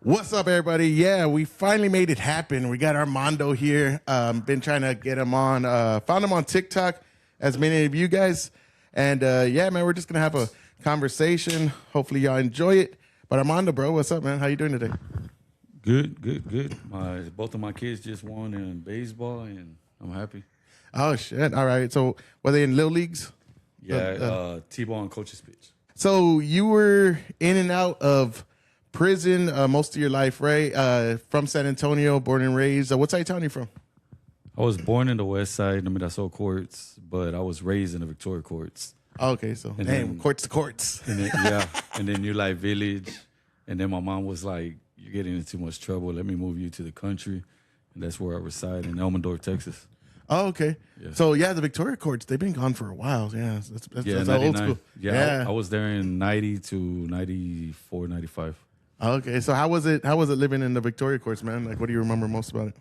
What's up, everybody? Yeah, we finally made it happen. We got Armando here. Been trying to get him on. Found him on TikTok, as many of you guys. And yeah, man, we're just gonna have a conversation. Hopefully, y'all enjoy it. But Armando, bro, what's up, man? How you doing today? Good. Both of my kids just won in baseball, and I'm happy. Oh shit! All right. So were they in little leagues? Yeah, T-ball and coach's pitch. So you were in and out of prison most of your life, right? From San Antonio, born and raised. What side of town are you from? I was born in the West Side, Mirassol courts, but I was raised in the Victoria courts. Oh, okay, so damn, courts to courts. And then, yeah, and then New Life Village, and then my mom was like, "You're getting into too much trouble. Let me move you to the country," and that's where I reside in Elmendorf, Texas. Oh, okay. Yeah. So yeah, the Victoria courts, they've been gone for a while. Yeah, that's old school. Yeah, I was there in 90 to 94, 95. Okay, so how was it living in the Victoria courts, man? Like, what do you remember most about it?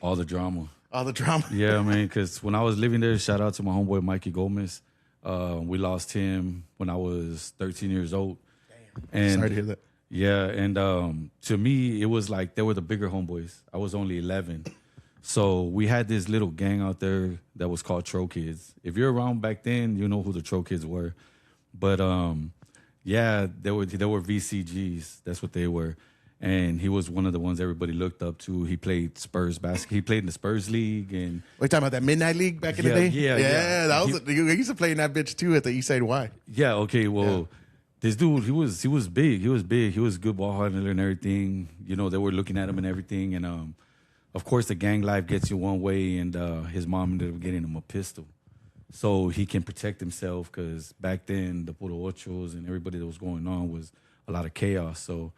All the drama. All the drama? Yeah, man, because when I was living there, shout out to my homeboy, Mikey Gomez. We lost him when I was 13 years old. Damn. And sorry to hear that. Yeah, and to me, it was like they were the bigger homeboys. I was only 11. So we had this little gang out there that was called Tro Kids. If you're around back then, you know who the Tro Kids were. But yeah, they were VCGs. That's what they were. And he was one of the ones everybody looked up to. He played Spurs basketball. He played in the Spurs League. And we're talking about that Midnight League back in the day? Yeah. That was I used to play in that bitch too at the East Side Y. Yeah, okay, well, this dude, he was big. He was big. He was a good ball handler and everything. You know, they were looking at him and everything. And of course, the gang life gets you one way, and his mom ended up getting him a pistol so he can protect himself, because back then, the Puro Ochos and everybody that was going on was a lot of chaos. So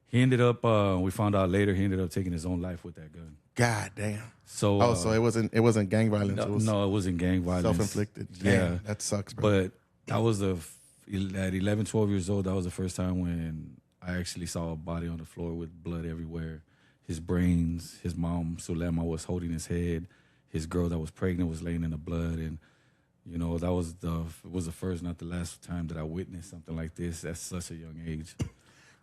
he ended up, we found out later, he ended up taking his own life with that gun. God damn. So, so it wasn't gang violence. No, it wasn't gang violence. Self-inflicted. Yeah. Damn, that sucks, bro. But that was at 11, 12 years old, that was the first time when I actually saw a body on the floor with blood everywhere. His brains, his mom, Sulema, was holding his head. His girl that was pregnant was laying in the blood. And, you know, it was the first, not the last time that I witnessed something like this at such a young age.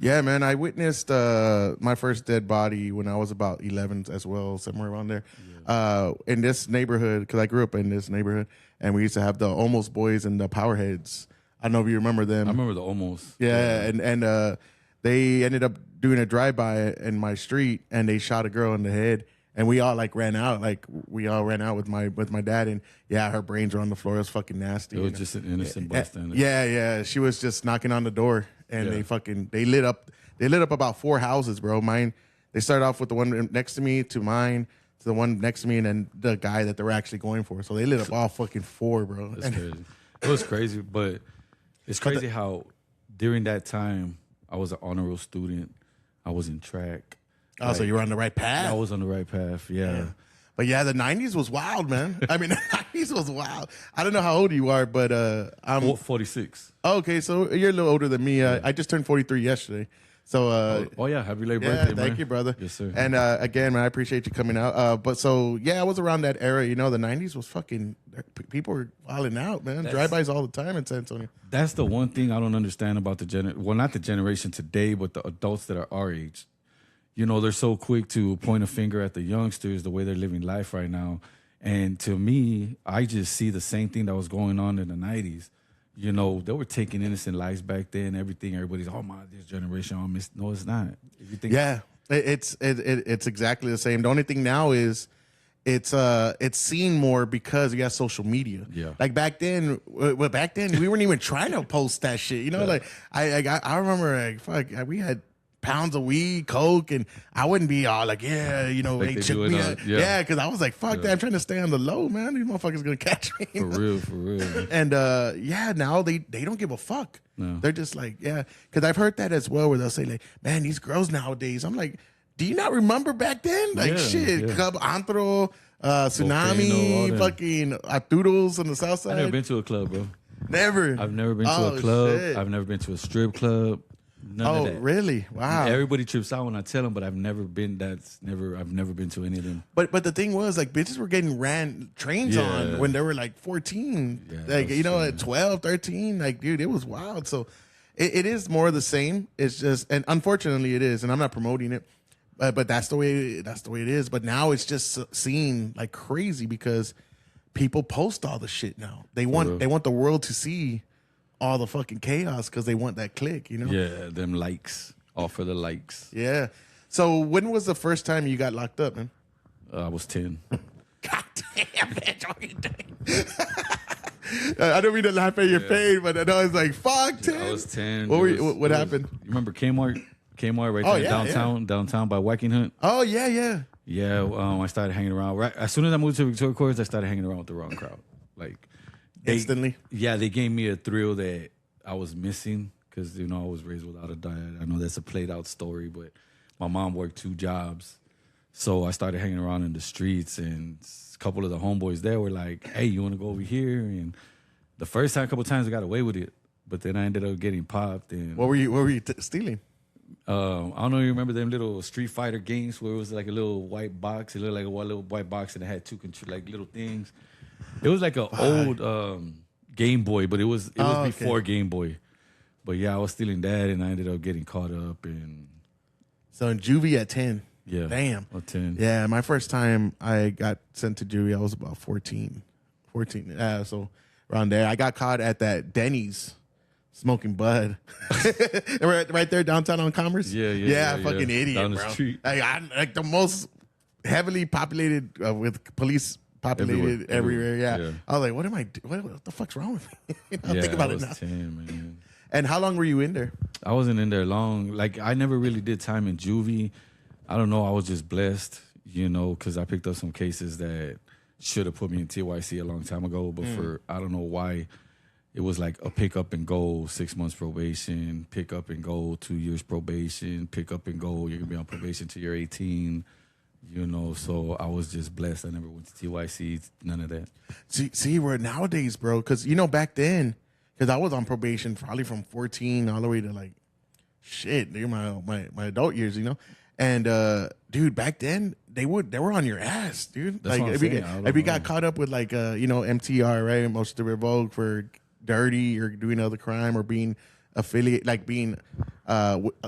Yeah, man, I witnessed my first dead body when I was about 11 as well, somewhere around there. Yeah. In this neighborhood, because I grew up in this neighborhood, and we used to have the Almost Boys and the Powerheads. I don't know if you remember them. I remember the Almost. Yeah, and they ended up doing a drive-by in my street, and they shot a girl in the head, and we all ran out. Like, we all ran out with my dad, and yeah, her brains were on the floor. It was fucking nasty. It was just an innocent bystander. Yeah. She was just knocking on the door, and they lit up about 4 houses, bro. Mine, they started off with the one next to me, to mine, to the one next to me, and then the guy that they were actually going for. So they lit up all fucking 4, bro. That's crazy. It was crazy, but it's crazy how during that time I was an honor roll student. I was in track. Oh, so you were on the right path? I was on the right path, yeah. But yeah, the 90s was wild, man. I mean, the 90s was wild. I don't know how old you are, but I'm 46. Okay, so you're a little older than me. I just turned 43 yesterday. So happy late birthday, man. Thank you, brother. Yes, sir. And again, man, I appreciate you coming out. But so yeah, I was around that era. You know, the 90s was fucking, people were wilding out, man. Drive-bys all the time in San Antonio. That's the one thing I don't understand about not the generation today, but the adults that are our age. You know, they're so quick to point a finger at the youngsters, the way they're living life right now. And to me, I just see the same thing that was going on in the 90s. You know, they were taking innocent lives back then. Everything, everybody's, this generation, no, it's not. If you think, it's exactly the same. The only thing now is it's seen more because you got social media. Yeah. Like back then, we weren't even trying to post that shit. You know, like I remember, we had pounds of weed, coke, and I wouldn't be all like, you know, like they took me out. Yeah, because I was like, fuck that. I'm trying to stay on the low, man. These motherfuckers gonna catch me. For real. And now they don't give a fuck. No. They're just like, because I've heard that as well, where they'll say like, man, these girls nowadays. I'm like, do you not remember back then? Like Club Antro, Tsunami, fucking Arturos on the south side. I've never been to a club, bro. Never. I've never been to a club. Shit. I've never been to a strip club. None of that. Really? Wow. Everybody trips out when I tell them, but I've never been to any of them. But the thing was, like, bitches were getting trains on when they were like 14. Yeah, like, you know, at 12, 13. Like, dude, it was wild. So it is more of the same. It's just, and unfortunately it is, and I'm not promoting it, but that's the way it is. But now it's just seen like crazy because people post all the shit now. They want the world to see all the fucking chaos because they want that click, you know? Yeah, them likes. All for the likes. Yeah. So when was the first time you got locked up, man? I was 10. God damn, bitch. What are you doing? I don't mean to laugh at your pain, but I know it's like, fuck, 10. I was 10. What happened? You remember Kmart? Kmart right there downtown by Whacking Hunt? Oh, yeah, yeah. Yeah, I started hanging around. Right as soon as I moved to Victoria Courts, I started hanging around with the wrong crowd. Like instantly. Yeah, they gave me a thrill that I was missing because I was raised without a dad. I know that's a played out story, but my mom worked 2 jobs, so I started hanging around in the streets, and a couple of the homeboys there were like, "Hey, you want to go over here?" And the first time, a couple of times, I got away with it, but then I ended up getting popped. And what were you stealing? I don't know. You remember them little Street Fighter games where it was like a little white box? It looked like one little white box, and it had 2 like little things. It was like an old Game Boy, but it was before Game Boy. But yeah, I was stealing that, and I ended up getting caught up. And so in juvie at 10. Yeah, damn. At 10. Yeah, my first time I got sent to juvie, I was about 14. So around there, I got caught at that Denny's. Smoking bud, right there downtown on Commerce. Yeah, fucking idiot, down the bro. street. Like the most heavily populated with police populated everywhere. Yeah. I was like, what the fuck's wrong with me? I'll think about it now. 10, man. And how long were you in there? I wasn't in there long. Like I never really did time in juvie. I don't know. I was just blessed, because I picked up some cases that should have put me in TYC a long time ago, but for I don't know why. It was like a pick up and go, 6 months probation, pick up and go, 2 years probation, pick up and go. You're going to be on probation till you're 18, So I was just blessed. I never went to TYC, none of that. See, we're nowadays, bro, because, back then, because I was on probation probably from 14 all the way to like, shit, dude, my adult years, And, dude, back then, they were on your ass, dude. That's like, if you got caught up with like, MTR, right, most to revoke for dirty or doing other crime or being affiliate, like being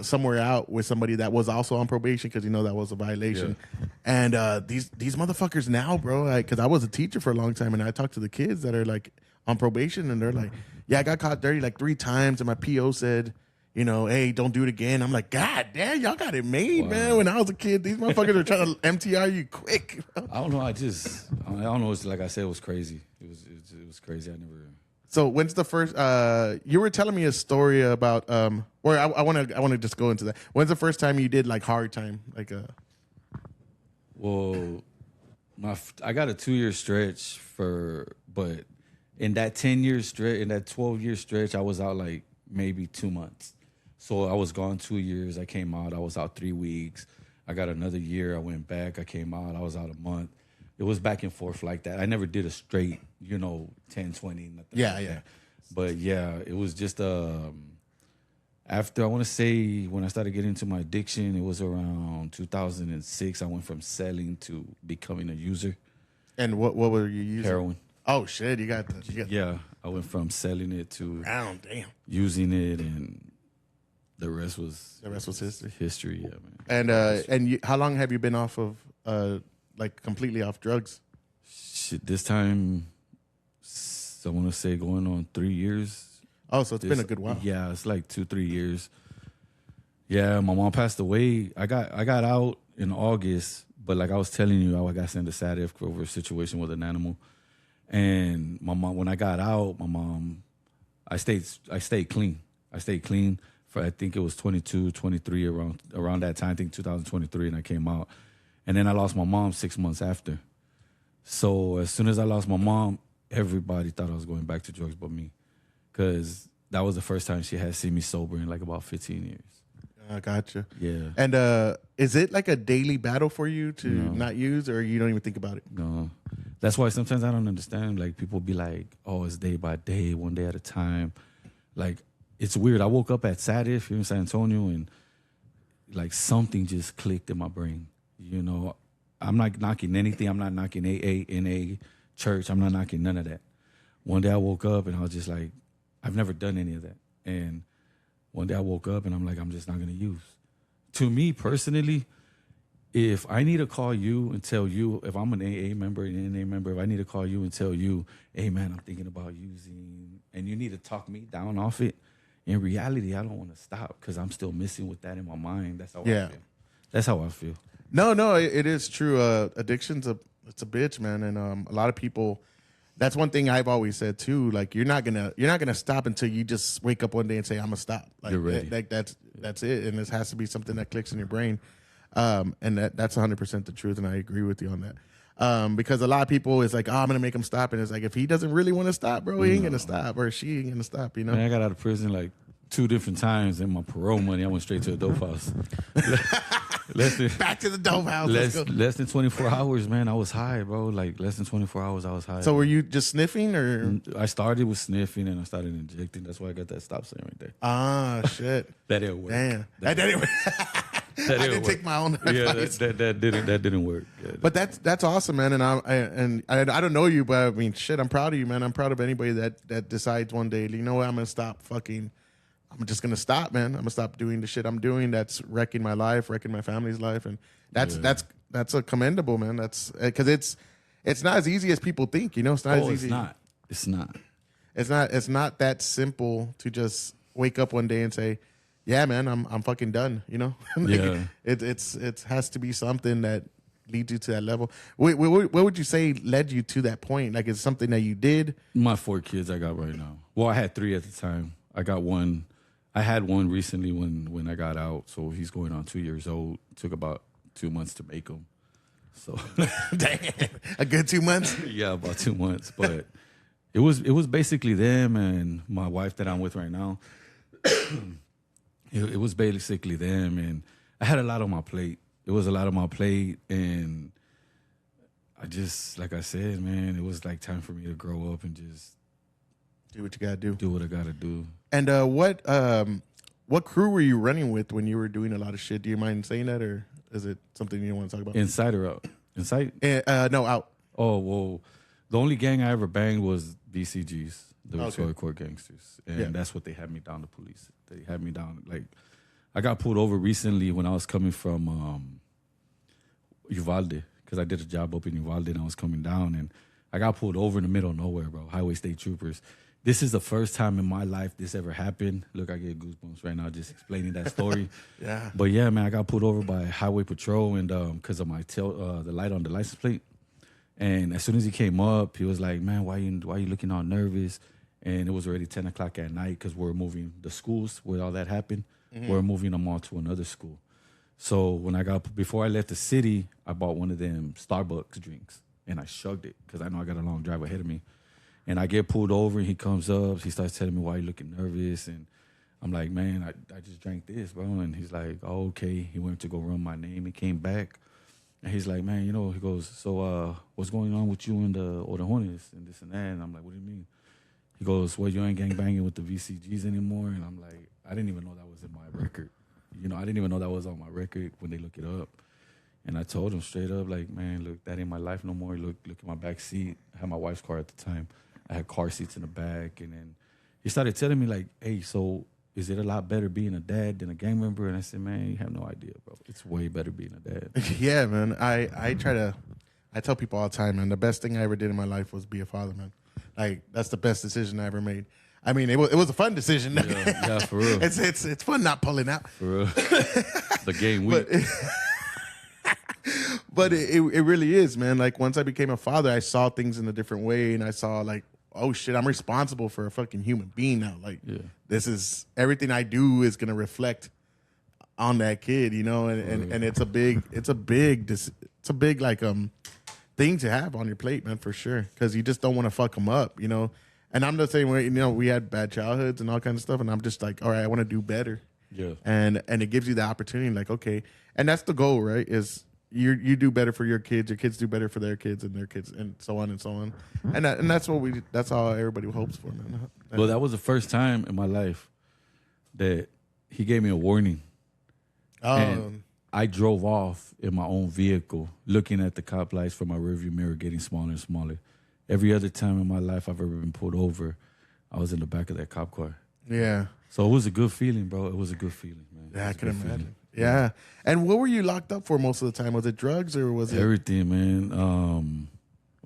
somewhere out with somebody that was also on probation because that was a violation. Yeah. And these motherfuckers now, bro, because I was a teacher for a long time and I talked to the kids that are like on probation and they're like, yeah, I got caught dirty like 3 times and my PO said, hey, don't do it again. I'm like, God damn, y'all got it made, man. When I was a kid, these motherfuckers are trying to MTR you quick. Bro. I don't know. I don't know. It's like I said, it was crazy. It was crazy. I never. So when's the first? You were telling me a story about, or I want to just go into that. When's the first time you did like hard time, like a? Well, I got a 2-year stretch but in that 10-year stretch, in that 12-year stretch, I was out like maybe 2 months. So I was gone 2 years. I came out. I was out 3 weeks. I got another year. I went back. I came out. I was out a month. It was back and forth like that. I never did a straight, 10, 20, nothing. Yeah, like yeah. That. But yeah, it was just after, I want to say, when I started getting into my addiction, it was around 2006. I went from selling to becoming a user. And what were you using? Heroin. Oh shit! You got Yeah, I went from selling it to damn using it, and the rest was history. History, yeah, man. And how long have you been off of like completely off drugs? Shit, this time, I want to say going on 3 years. Oh, so it's been a good while. Yeah, it's like 2-3 years. Yeah, my mom passed away. I got out in August, but like I was telling you, I got sent to SADF over a situation with an animal. And my mom, when I got out, I stayed clean. I stayed clean for, I think it was 22, 23, around that time, I think 2023, and I came out. And then I lost my mom 6 months after. So as soon as I lost my mom, everybody thought I was going back to drugs but me. Because that was the first time she had seen me sober in like about 15 years. I gotcha. Yeah. And is it like a daily battle for you to not use, or you don't even think about it? No. That's why sometimes I don't understand. Like, people be like, oh, it's day by day, one day at a time. Like, it's weird. I woke up at SADF here in San Antonio, and like something just clicked in my brain. I'm not knocking anything. I'm not knocking AA, NA, church. I'm not knocking none of that. One day I woke up and I was just like, I've never done any of that. And One day I woke up and I'm like, I'm just not gonna use. To me personally, if I need to call you and tell you, if I'm an AA member, an NA member, if I need to call you and tell you, hey man, I'm thinking about using, and you need to talk me down off it, in reality, I don't want to stop because I'm still missing with that in my mind. That's how I feel. That's how I feel. No, it is true. Addiction's it's a bitch, man, and a lot of people. That's one thing I've always said too. Like you're not gonna stop until you just wake up one day and say I'm gonna stop. Like, You're ready. That's it, and this has to be something that clicks in your brain, and that's 100% the truth, and I agree with you on that. Because a lot of people is like, oh, I'm gonna make him stop, and it's like if he doesn't really want to stop, bro, he ain't gonna stop, or she ain't gonna stop. You know. Man, I got out of prison like 2 different times, and my parole money, I went straight to a dope house. Back to the dope house. Less than 24 hours, man. I was high, bro. Like less than 24 hours, I was high. So were you just sniffing, or I started with sniffing and I started injecting. That's why I got that stop sign right there. Ah, shit. That didn't work. Damn. That didn't work. I didn't take my own advice. That didn't work. Yeah. But that's awesome, man. And I don't know you, but I mean, shit, I'm proud of you, man. I'm proud of anybody that decides one day, you know what, I'm gonna stop fucking. I'm just gonna stop, man. I'm gonna stop doing the shit I'm doing that's wrecking my life, wrecking my family's life, and that's a commendable, man. That's because it's not as easy as people think, you know. It's not as easy. It's not. It's not that simple to just wake up one day and say, yeah, man, I'm fucking done, you know. Like, Yeah. It has to be something that leads you to that level. What would you say led you to that point? Like, it's something that you did. My 4 kids I got right now. Well, I had 3 at the time. I got one. I had one recently when I got out, so he's going on 2 years old. Took about 2 months to make him. So, Dang, a good 2 months. yeah, about 2 months. But it was basically them and my wife that I'm with right now. It was basically them, and I had a lot on my plate. It was a lot on my plate, and I just, like I said, man, it was like time for me to grow up and just Do what you gotta do. do what I gotta do. And what crew were you running with when you were doing a lot of shit? Do you mind saying that, or is it something you don't want to talk about? Inside or out? Inside? No, out. Oh, well, the only gang I ever banged was BCGs, the Victoria Court Gangsters. And that's what they had me down to police. They had me down. Like, I got pulled over recently when I was coming from Uvalde, because I did a job up in Uvalde and I was coming down. And I got pulled over in the middle of nowhere, bro. Highway State Troopers. This is the first time in my life this ever happened. Look, I get goosebumps right now just explaining that story. Yeah. But yeah, man, I got pulled over by Highway Patrol and because of my the light on the license plate. And as soon as he came up, he was like, "Man, why you looking all nervous?" And it was already 10 o'clock at night because we're moving the schools where all that happened. Mm-hmm. We're moving them all to another school. So before I left the city, I bought one of them Starbucks drinks and I shugged it because I know I got a long drive ahead of me. And I get pulled over and he comes up. He starts telling me, "Why you looking nervous?" And I'm like, "Man, I just drank this, bro." And he's like, "Oh, okay." He went to go run my name. He came back. And he's like, "Man, he goes, so what's going on with you and the Hornets and this and that?" And I'm like, "What do you mean?" He goes, "Well, you ain't gangbanging with the VCGs anymore." And I'm like, I didn't even know that was in my record. I didn't even know that was on my record when they look it up. And I told him straight up, like, "Man, look, that ain't my life no more. Look at my back seat." I had my wife's car at the time. I had car seats in the back. And then he started telling me, like, "Hey, so is it a lot better being a dad than a gang member?" And I said, "Man, you have no idea, bro. It's way better being a dad." Yeah, man. I tell people all the time, man, the best thing I ever did in my life was be a father, man. Like, that's the best decision I ever made. I mean, it was a fun decision. Yeah, for real. It's fun not pulling out. For real. The game week. But it really is, man. Like, once I became a father, I saw things in a different way, and I saw, like, oh shit, I'm responsible for a fucking human being now. Like, this is everything I do is gonna reflect on that kid, and it's a big like thing to have on your plate, man, for sure, because you just don't want to fuck them up, And I'm the same way, we had bad childhoods and all kinds of stuff, and I'm just like, all right, I want to do better. Yeah. And it gives you the opportunity, like, okay, and that's the goal, right? Is you do better for your kids do better for their kids and their kids, and so on and so on. And that's how everybody hopes for, man. Well, that was the first time in my life that he gave me a warning. And I drove off in my own vehicle, looking at the cop lights from my rearview mirror getting smaller and smaller. Every other time in my life I've ever been pulled over, I was in the back of that cop car. Yeah. So it was a good feeling, bro. It was a good feeling, man. Yeah, I It was a can good imagine. feeling. Yeah. And what were you locked up for most of the time? Was it drugs or was it? Everything, man.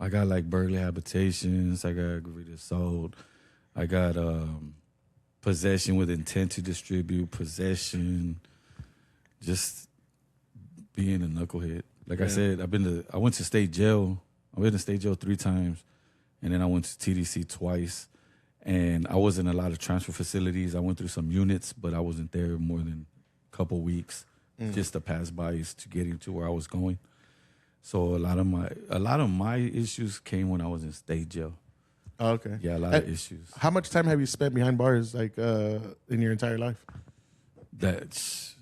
I got like burglary habitations. I got aggravated assault. I got possession with intent to distribute, possession, just being a knucklehead. Like I said, I went to state jail. I've been to state jail 3 times, and then I went to TDC twice. And I was in a lot of transfer facilities. I went through some units, but I wasn't there more than a couple weeks just to pass by to getting to where I was going. So a lot of my issues came when I was in state jail. Oh, okay. Yeah, a lot of issues. How much time have you spent behind bars, like in your entire life? That's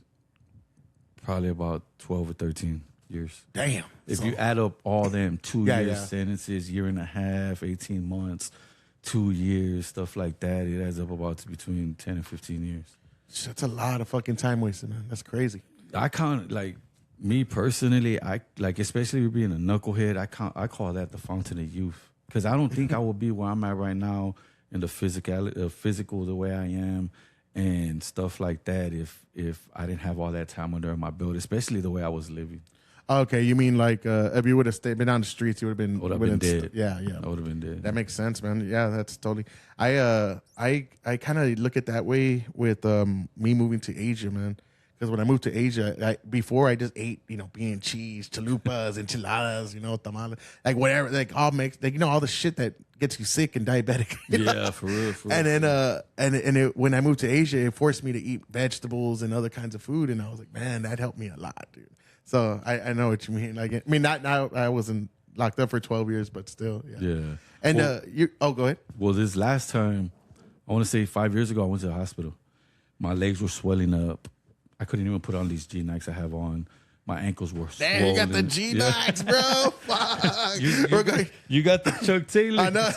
probably about 12 or 13 years. Damn. If you add up all them 2 Yeah, years yeah. sentences, year and a half, 18 months, 2 years, stuff like that, it adds up about between 10 and 15 years. That's a lot of fucking time wasted, man. That's crazy. I count, like, me personally, I like, especially being a knucklehead, I call that the fountain of youth. Because I don't think I would be where I'm at right now in the physical the way I am and stuff like that if I didn't have all that time under my belt, especially the way I was living. Okay, you mean like if you would have been on the streets, you would have I would have been dead. Yeah, yeah. I would have been dead. That makes sense, man. Yeah, that's totally. I kind of look at that way with me moving to Asia, man. Because when I moved to Asia, before I just ate, bean and cheese, chalupas, enchiladas, tamales, like whatever, like all mixed, like all the shit that gets you sick and diabetic. Yeah, for real. And then when I moved to Asia, it forced me to eat vegetables and other kinds of food, and I was like, man, that helped me a lot, dude. So I know what you mean. Like, I mean, not now. I wasn't locked up for 12 years, but still, yeah. Yeah. And Well, go ahead. Well, this last time, I want to say 5 years ago, I went to the hospital. My legs were swelling up. I couldn't even put on these G-Nikes I have on. My ankles were swollen. Damn, you got the G-Nikes, bro. Fuck. You got the Chuck Taylor. I know.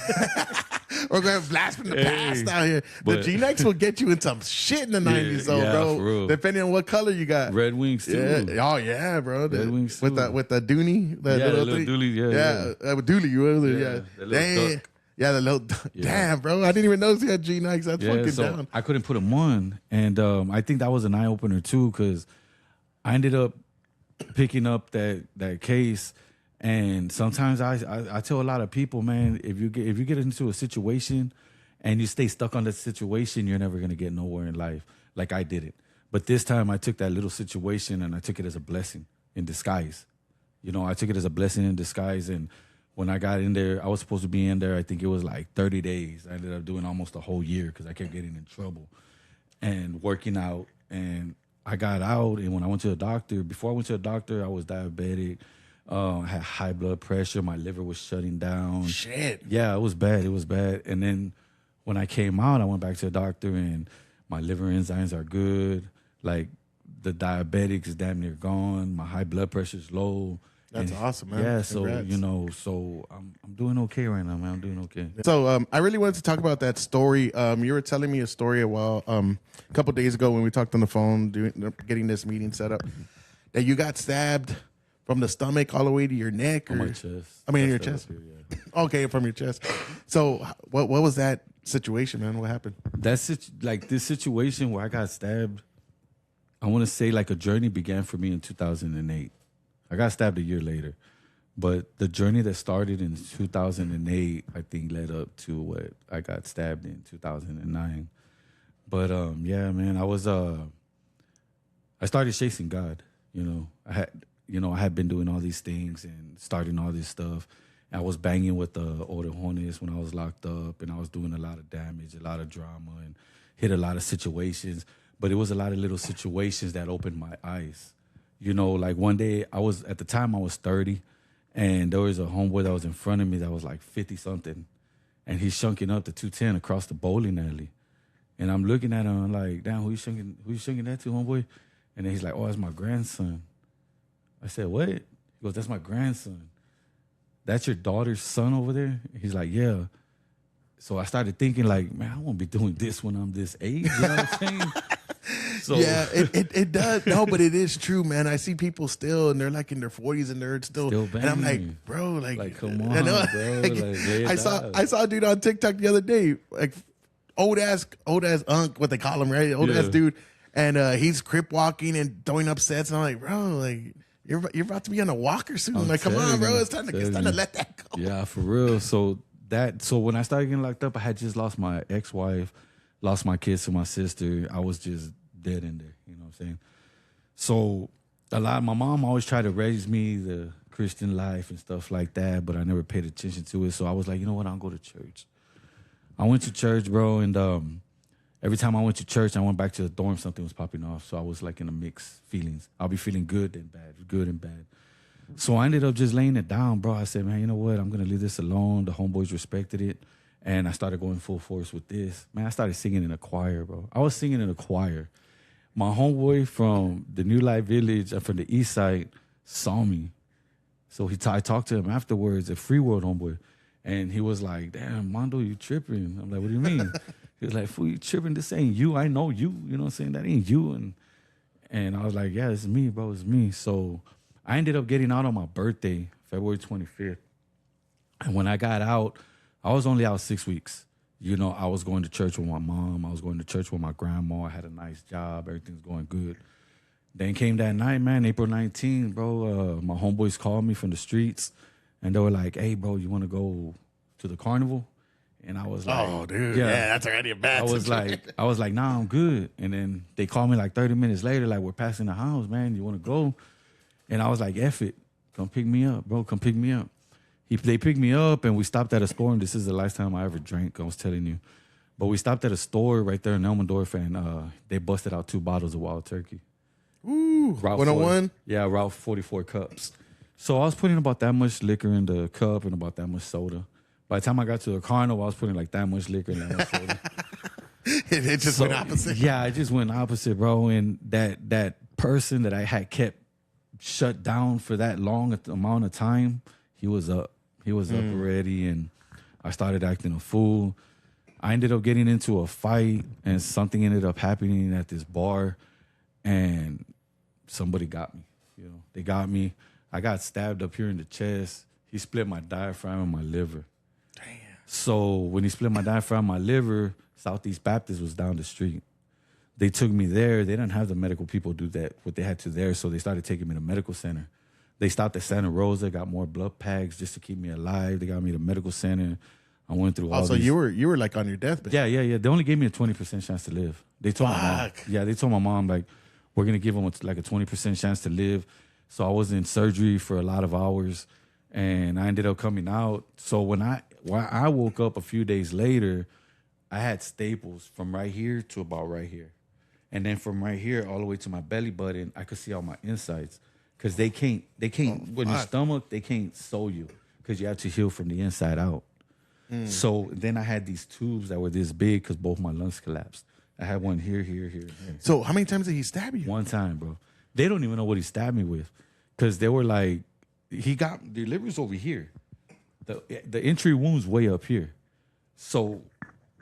We're going to blast from the past out here. The G-Nikes will get you in some shit in the 90s, though, bro. For real. Depending on what color you got. Red Wings, too. Yeah. Oh, yeah, bro. Red Wings, too. With the Dooney. The little Dooley, with Dooley, you were there, yeah. The little duck. Yeah, the little damn, bro. I didn't even know he had G-Nikes. That's fucking down. I couldn't put them on. And I think that was an eye-opener, too, because I ended up picking up that case. And sometimes I tell a lot of people, man, if you get into a situation and you stay stuck on that situation, you're never going to get nowhere in life. Like I did it. But this time I took that little situation and I took it as a blessing in disguise. I took it as a blessing in disguise. And when I got in there, I was supposed to be in there, I think it was like 30 days. I ended up doing almost a whole year because I kept getting in trouble and working out. And I got out, and when I went to the doctor, before I went to the doctor, I was diabetic. I had high blood pressure. My liver was shutting down. Shit. Yeah, it was bad. It was bad. And then when I came out, I went back to the doctor, and my liver enzymes are good. Like, the diabetic is damn near gone. My high blood pressure is low. That's awesome, man. Yeah, Congrats. so I'm doing okay right now, man. I'm doing okay. So I really wanted to talk about that story. You were telling me a story a couple days ago when we talked on the phone, getting this meeting set up, that you got stabbed from the stomach all the way to your neck, On my chest. I mean, your chest. Here, yeah. Okay, from your chest. So what was that situation, man? What happened? That's like this situation where I got stabbed. I want to say like a journey began for me in 2008. I got stabbed a year later, but the journey that started in 2008, I think, led up to what I got stabbed in 2009. But yeah, man, I started chasing God. I had been doing all these things and starting all this stuff. I was banging with the older Hornets when I was locked up, and I was doing a lot of damage, a lot of drama, and hit a lot of situations. But it was a lot of little situations that opened my eyes. Like one day at the time I was 30, and there was a homeboy that was in front of me that was like 50 something, and he's shunking up to 210 across the bowling alley. And I'm looking at him, I'm like, damn, who you shunking that to, homeboy? And then he's like, oh, that's my grandson. I said, what? He goes, that's my grandson. That's your daughter's son over there? He's like, yeah. So I started thinking like, man, I won't be doing this when I'm this age. You know what I'm saying? So, yeah, it does. No, but it is true, man. I see people still, and they're like in their 40s, and they're still banging. And I'm like, bro, like come on, I know. bro. Like, I saw a dude on TikTok the other day, like old ass unk, what they call him, right? Old ass dude, and he's crip walking and throwing up sets. And I'm like, bro, like you're about to be on a walker soon. I'm like, come on, bro, it's time to let that go. Yeah, for real. So when I started getting locked up, I had just lost my ex-wife, lost my kids to my sister. I was just dead in there. You know what I'm saying? So my mom always tried to raise me the Christian life and stuff like that, but I never paid attention to it. So I was like, you know what? I'll go to church. I went to church, bro, and every time I went to church, I went back to the dorm, something was popping off. So I was like in a mixed feelings. I'll be feeling good and bad. So I ended up just laying it down, bro. I said, man, you know what? I'm going to leave this alone. The homeboys respected it. And I started going full force with this. Man, I started singing in a choir, bro. I was singing in a choir. My homeboy from the New Life Village, from the east side, saw me. So I talked to him afterwards, a Free World homeboy. And he was like, damn, Mondo, you tripping. I'm like, what do you mean? He was like, fool, you tripping? This ain't you. I know you. You know what I'm saying? That ain't you. And I was like, yeah, it's me, bro. It's me. So I ended up getting out on my birthday, February 25th. And when I got out, I was only out 6 weeks. You know, I was going to church with my mom. I was going to church with my grandma. I had a nice job. Everything's going good. Then came that night, man, April 19th, bro. My homeboys called me from the streets. And they were like, hey, bro, you want to go to the carnival? And I was like, oh, dude, yeah, that's already a bad situation. I was like, nah, I'm good. And then they called me like 30 minutes later, like, we're passing the house, man. You want to go? And I was like, F it. Come pick me up, bro. Come pick me up. They picked me up, and we stopped at a store. And this is the last time I ever drank, I was telling you. But we stopped at a store right there in Elmendorf, and they busted out 2 bottles of wild turkey. Ooh, Route 101? Yeah, Route 44 cups. So I was putting about that much liquor in the cup and about that much soda. By the time I got to the carnival, I was putting like that much liquor and that much soda. It just went opposite. Yeah, it just went opposite, bro. And that person that I had kept shut down for that long amount of time, he was up. He was up already, and I started acting a fool. I ended up getting into a fight, and something ended up happening at this bar, and somebody got me. You know, they got me. I got stabbed up here in the chest. He split my diaphragm and my liver. Damn. So when he split my diaphragm and my liver, Southeast Baptist was down the street. They took me there. They didn't have the medical people do that, what they had to there, so they started taking me to medical center. They stopped at Santa Rosa, got more blood packs just to keep me alive. They got me to medical center. I went through all so these. you were like on your deathbed. Yeah. They only gave me a 20% chance to live. They told my mom. Yeah, they told my mom, like, we're going to give him like a 20% chance to live. So I was in surgery for a lot of hours, and I ended up coming out. So when I woke up a few days later, I had staples from right here to about right here. And then from right here all the way to my belly button, I could see all my insides. Because they can't, with your stomach, they can't sew you because you have to heal from the inside out. So then I had these tubes that were this big because both my lungs collapsed. I had one here. So how many times did he stab you? One time, bro. They don't even know what he stabbed me with because they were like, the liver's over here. The entry wound's way up here. So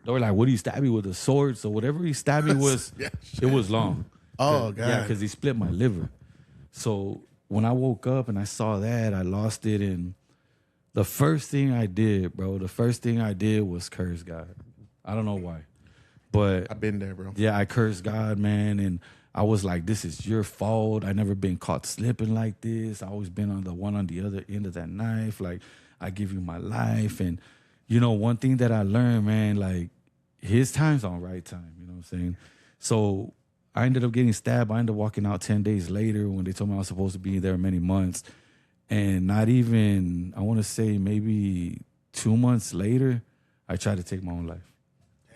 they were like, what do you stab me with, a sword? So whatever he stabbed me with, it was long. Oh, God. Yeah, because he split my liver. So when I woke up and I saw that, I lost it. And the first thing I did, bro, was curse God. I don't know why. But I've been there, bro. Yeah, I cursed God, man. And I was like, this is your fault. I never been caught slipping like this. I always been on the other end of that knife. Like, I give you my life. And, you know, one thing that I learned, man, like, his time's on right time. You know what I'm saying? So I ended up getting stabbed. I ended up walking out 10 days later when they told me I was supposed to be there many months. And not even, I want to say maybe 2 months later, I tried to take my own life.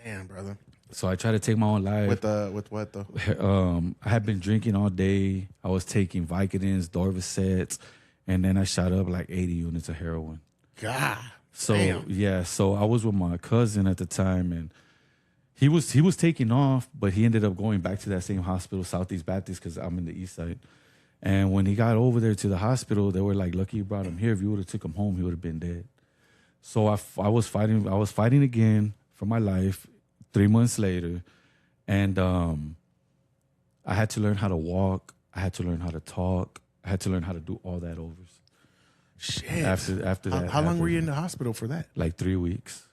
Damn, brother. So I tried to take my own life. With what, though? I had been drinking all day. I was taking Vicodins, Dorvicets, and then I shot up like 80 units of heroin. God. So, damn. Yeah, so I was with my cousin at the time, and he was taking off, but he ended up going back to that same hospital, Southeast Baptist, because I'm in the east side. And when he got over there to the hospital, they were like, lucky you brought him here. If you would have took him home, he would have been dead. So I was fighting again for my life 3 months later. And I had to learn how to walk. I had to learn how to talk. I had to learn how to do all that overs. Shit. After that. How long were you in the hospital for that? Like 3 weeks.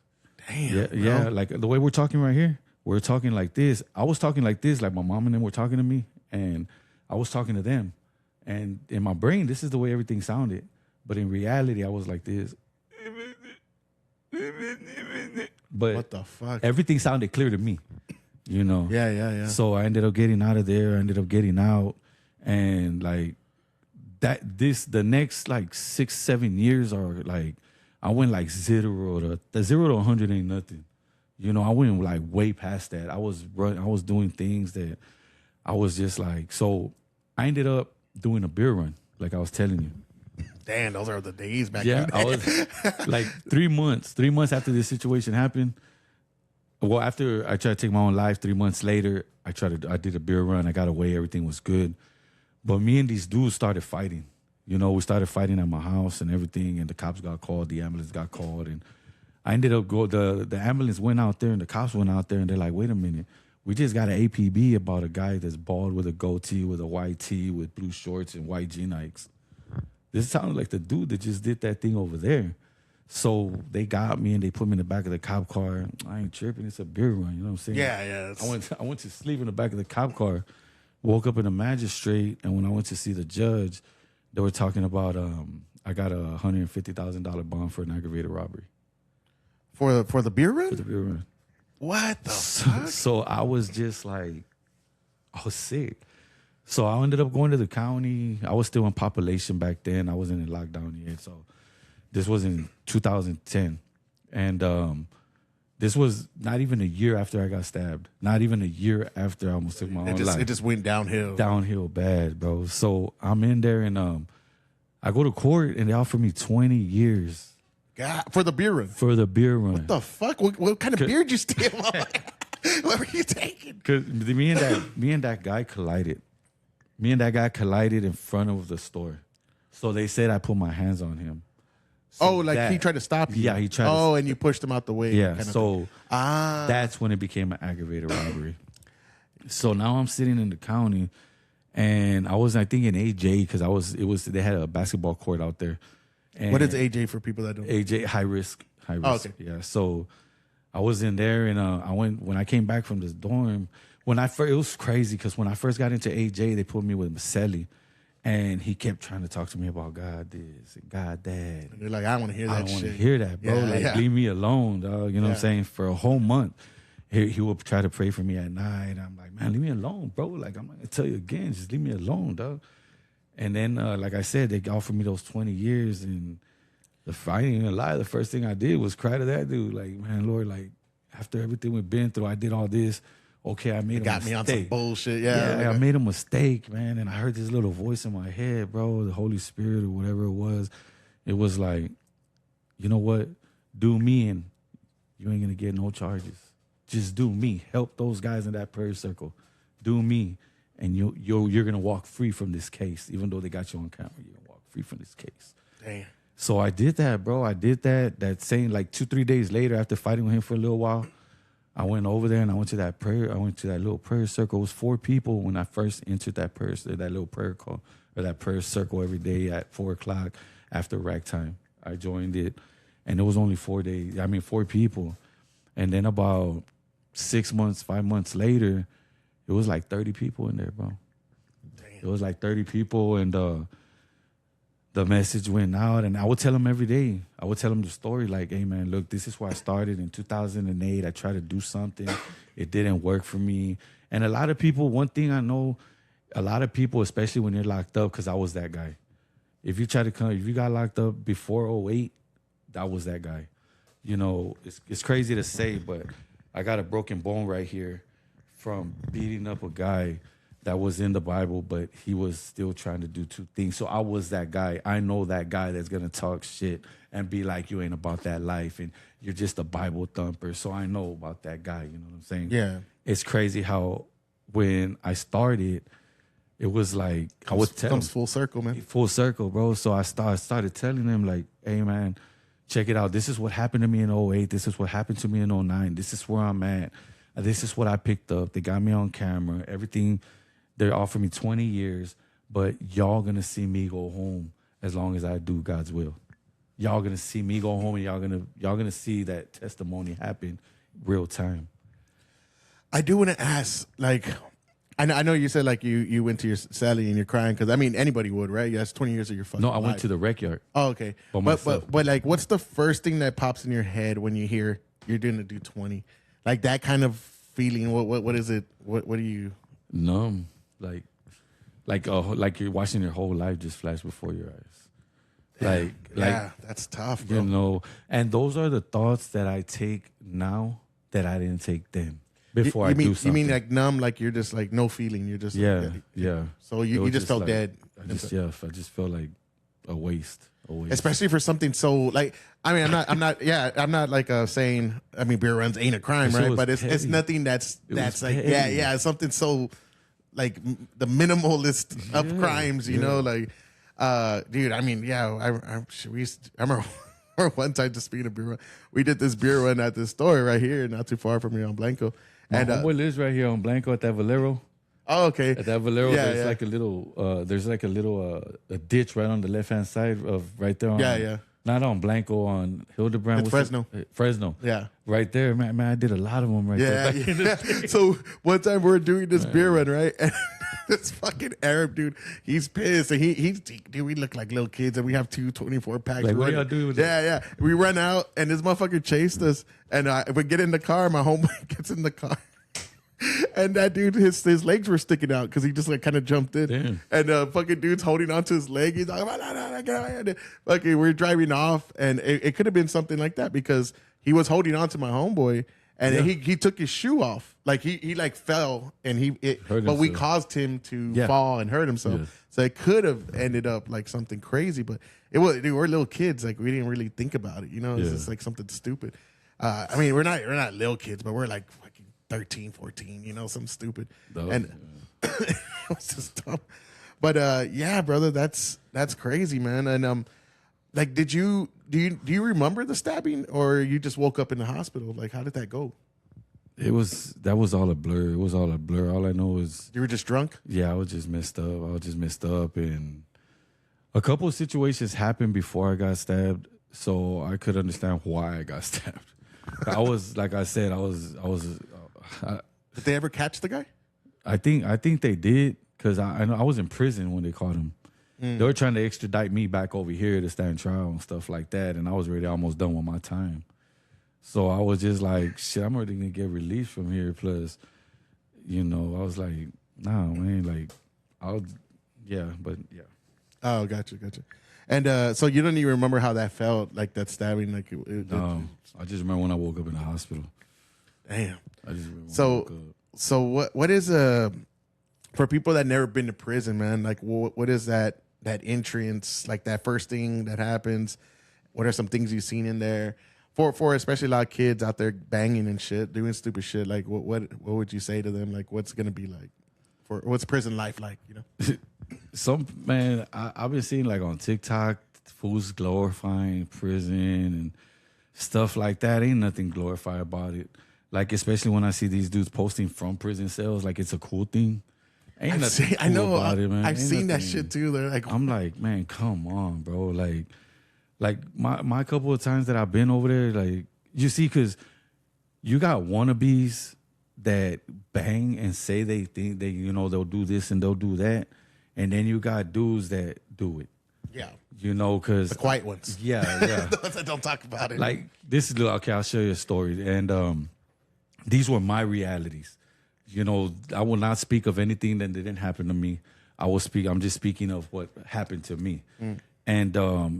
Damn, Yeah. Like the way we're talking right here, we're talking like this. I was talking like this, like my mom and them were talking to me, and I was talking to them. And in my brain, this is the way everything sounded. But in reality, I was like this. But What the fuck? everything sounded clear to me, you know? Yeah. So I ended up getting out of there. I ended up getting out. And like the next like 6-7 years are like, I went like zero to 100 ain't nothing. You know, I went like way past that. I was doing things that I was just like, so I ended up doing a beer run, like I was telling you. Damn, those are the days back Yeah, then. I was like 3 months. 3 months after this situation happened. Well, after I tried to take my own life, 3 months later, I did a beer run. I got away. Everything was good. But me and these dudes started fighting. You know, we started fighting at my house and everything. And the cops got called. The ambulance got called. And I ended up the ambulance went out there and the cops went out there and they're like, wait a minute. We just got an APB about a guy that's bald with a goatee, with a white tee, with blue shorts and white G-Nikes. This sounded like the dude that just did that thing over there. So they got me and they put me in the back of the cop car. I ain't tripping. It's a beer run. You know what I'm saying? Yeah. I went to sleep in the back of the cop car, woke up in the magistrate, and when I went to see the judge, they were talking about I got a $150,000 bond for an aggravated robbery. For the beer run? For the beer run. What the fuck? So I was just like, I was sick. So I ended up going to the county. I was still in population back then. I wasn't in lockdown yet. So this was in 2010. And this was not even a year after I got stabbed. Not even a year after I almost took my own life. It just went downhill. Downhill bad, bro. So I'm in there and I go to court and they offer me 20 years. God, for the beer run. For the beer run. What the fuck? What kind of beer did you steal? What were you taking? Because me and that guy collided. Me and that guy collided in front of the store. So they said I put my hands on him. So he tried to stop you. Yeah, he tried. And you pushed him out the way. Yeah. So that's when it became an aggravated robbery. So now I'm sitting in the county, and I think in AJ because they had a basketball court out there. And what is AJ for people that don't? AJ high risk. Oh, okay. Yeah. So I was in there, and when I came back from this dorm. It was crazy because when I first got into AJ, they put me with Maselli, and he kept trying to talk to me about God this and God that. And you're like, I don't want to hear that shit. I don't want to hear that, bro. Leave me alone, dog. You know what I'm saying? For a whole month, he would try to pray for me at night. I'm like, man, leave me alone, bro. Like, I'm not going to tell you again. Just leave me alone, dog. And then, like I said, they offered me those 20 years, and I ain't even lie. The first thing I did was cry to that dude. Like, man, Lord, like, after everything we've been through, I did all this. Okay, I made a mistake. Got me on some bullshit. Yeah, I made a mistake, man. And I heard this little voice in my head, bro, the Holy Spirit or whatever it was. It was like, you know what? Do me and you ain't going to get no charges. Just do me. Help those guys in that prayer circle. Do me. And you're going to walk free from this case. Even though they got you on camera, you're going to walk free from this case. Damn. So I did that, bro. I did that. That same, like 2-3 days later, after fighting with him for a little while, I went over there and I went to that little prayer circle. It was 4 people when I first entered that little prayer call or that prayer circle every day at 4:00 after rack time. I joined it, and it was only 4 people. And then about 5 months later, it was like 30 people in there, bro. Damn. It was like 30 people, and the message went out, and I would tell them every day. I would tell them the story, like, hey, man, look, this is where I started in 2008. I tried to do something. It didn't work for me. And a lot of people, one thing I know, a lot of people, especially when they're locked up, because I was that guy. If you got locked up before '08, that was that guy. You know, it's crazy to say, but I got a broken bone right here from beating up a guy that was in the Bible, but he was still trying to do 2 things. So I was that guy. I know that guy that's going to talk shit and be like, you ain't about that life and you're just a Bible thumper. So I know about that guy, you know what I'm saying? Yeah. It's crazy how when I started, it was like, I would tell comes full circle, man. Full circle, bro. So I started telling them like, hey, man, check it out. This is what happened to me in '08. This is what happened to me in '09. This is where I'm at. This is what I picked up. They got me on camera. Everything. They offered me 20 years, but y'all gonna see me go home as long as I do God's will. y'all gonna see me go home, and y'all gonna see that testimony happen real time. I do want to ask, like, I know you said like you went to your celly and you're crying because I mean anybody would, right? That's 20 years of your fucking No, I life. went to the rec yard. Oh, okay. But like, what's the first thing that pops in your head when you hear you're doing a do 20? Like that kind of feeling. What is it? What do you? Numb, like you're watching your whole life just flash before your eyes. Yeah, that's tough, bro. You know, and those are the thoughts that I take now that I didn't take then. Before you mean, do something. You mean like numb, like you're just like no feeling. You're just yeah. So you just felt like, dead. I just felt like a waste. Especially for something so like I mean I'm not like saying I mean beer runs ain't a crime, right? But it's nothing that's like petty. yeah something so like the minimalist of crimes, you know, like dude. I mean I remember. Or one time, just speaking of beer run, we did this beer run at this store right here, not too far from here on Blanco. My homeboy lives right here on Blanco at that Valero. Oh, okay. At that Valero, there's like a little a ditch right on the left hand side of right there. On, Not on Blanco, on Hildebrand. It's Fresno. Fresno. Yeah. Right there, man. I did a lot of them there. Yeah. So one time we were doing this beer run, right? And this fucking Arab dude, he's pissed. And dude, we look like little kids and we have 24 packs. Like, what y'all do with that? Yeah. We run out and this motherfucker chased us. And we get in the car, my homeboy gets in the car. And that dude, his legs were sticking out because he just like kind of jumped in. Damn. And fucking dude's holding onto his leg. He's like, okay, we're driving off, and it could have been something like that because he was holding on to my homeboy, and he took his shoe off. Like he like fell, and but we caused him to fall and hurt himself. Yeah. So it could have ended up like something crazy, but we're little kids. Like we didn't really think about it, you know. It's just like something stupid. I mean, we're not little kids, but we're like 13, 14, you know, something stupid. It was just dumb. But yeah, brother, that's crazy, man. And like, do you remember the stabbing, or you just woke up in the hospital? Like, how did that go? That was all a blur. It was all a blur. All I know is you were just drunk. Yeah, I was just messed up. And a couple of situations happened before I got stabbed, so I could understand why I got stabbed. I was, like I said, I was. Did they ever catch the guy? I think they did, because I know I was in prison when they caught him. They were trying to extradite me back over here to stand trial and stuff like that, and I was already almost done with my time. So I was just like, shit, I'm already gonna get released from here. Plus, you know, I was like, nah, man, like, but yeah. Oh, gotcha. And so you don't even remember how that felt, like that stabbing, like no, I just remember when I woke up in the hospital. Damn. I just remember when I woke up. So what is for people that never been to prison, man? Like what is that entrance, like that first thing that happens? What are some things you've seen in there for especially a lot of kids out there banging and shit, doing stupid shit? Like what would you say to them? Like what's gonna be like what's prison life like? You know, I've been seeing like on TikTok, fools glorifying prison and stuff like that. Ain't nothing glorified about it. Like, especially when I see these dudes posting from prison cells, like it's a cool thing. Ain't nothing cool about it, man. I've seen that shit too. They're like, I'm like, man, come on, bro. Like my couple of times that I've been over there, like, you see, because you got wannabes that bang and say they think they, you know, they'll do this and they'll do that, and then you got dudes that do it. Yeah. You know, because the quiet ones. Yeah. The ones that don't talk about it. Like, this is, okay, I'll show you a story. And these were my realities. You know, I will not speak of anything that didn't happen to me. I'm just speaking of what happened to me. And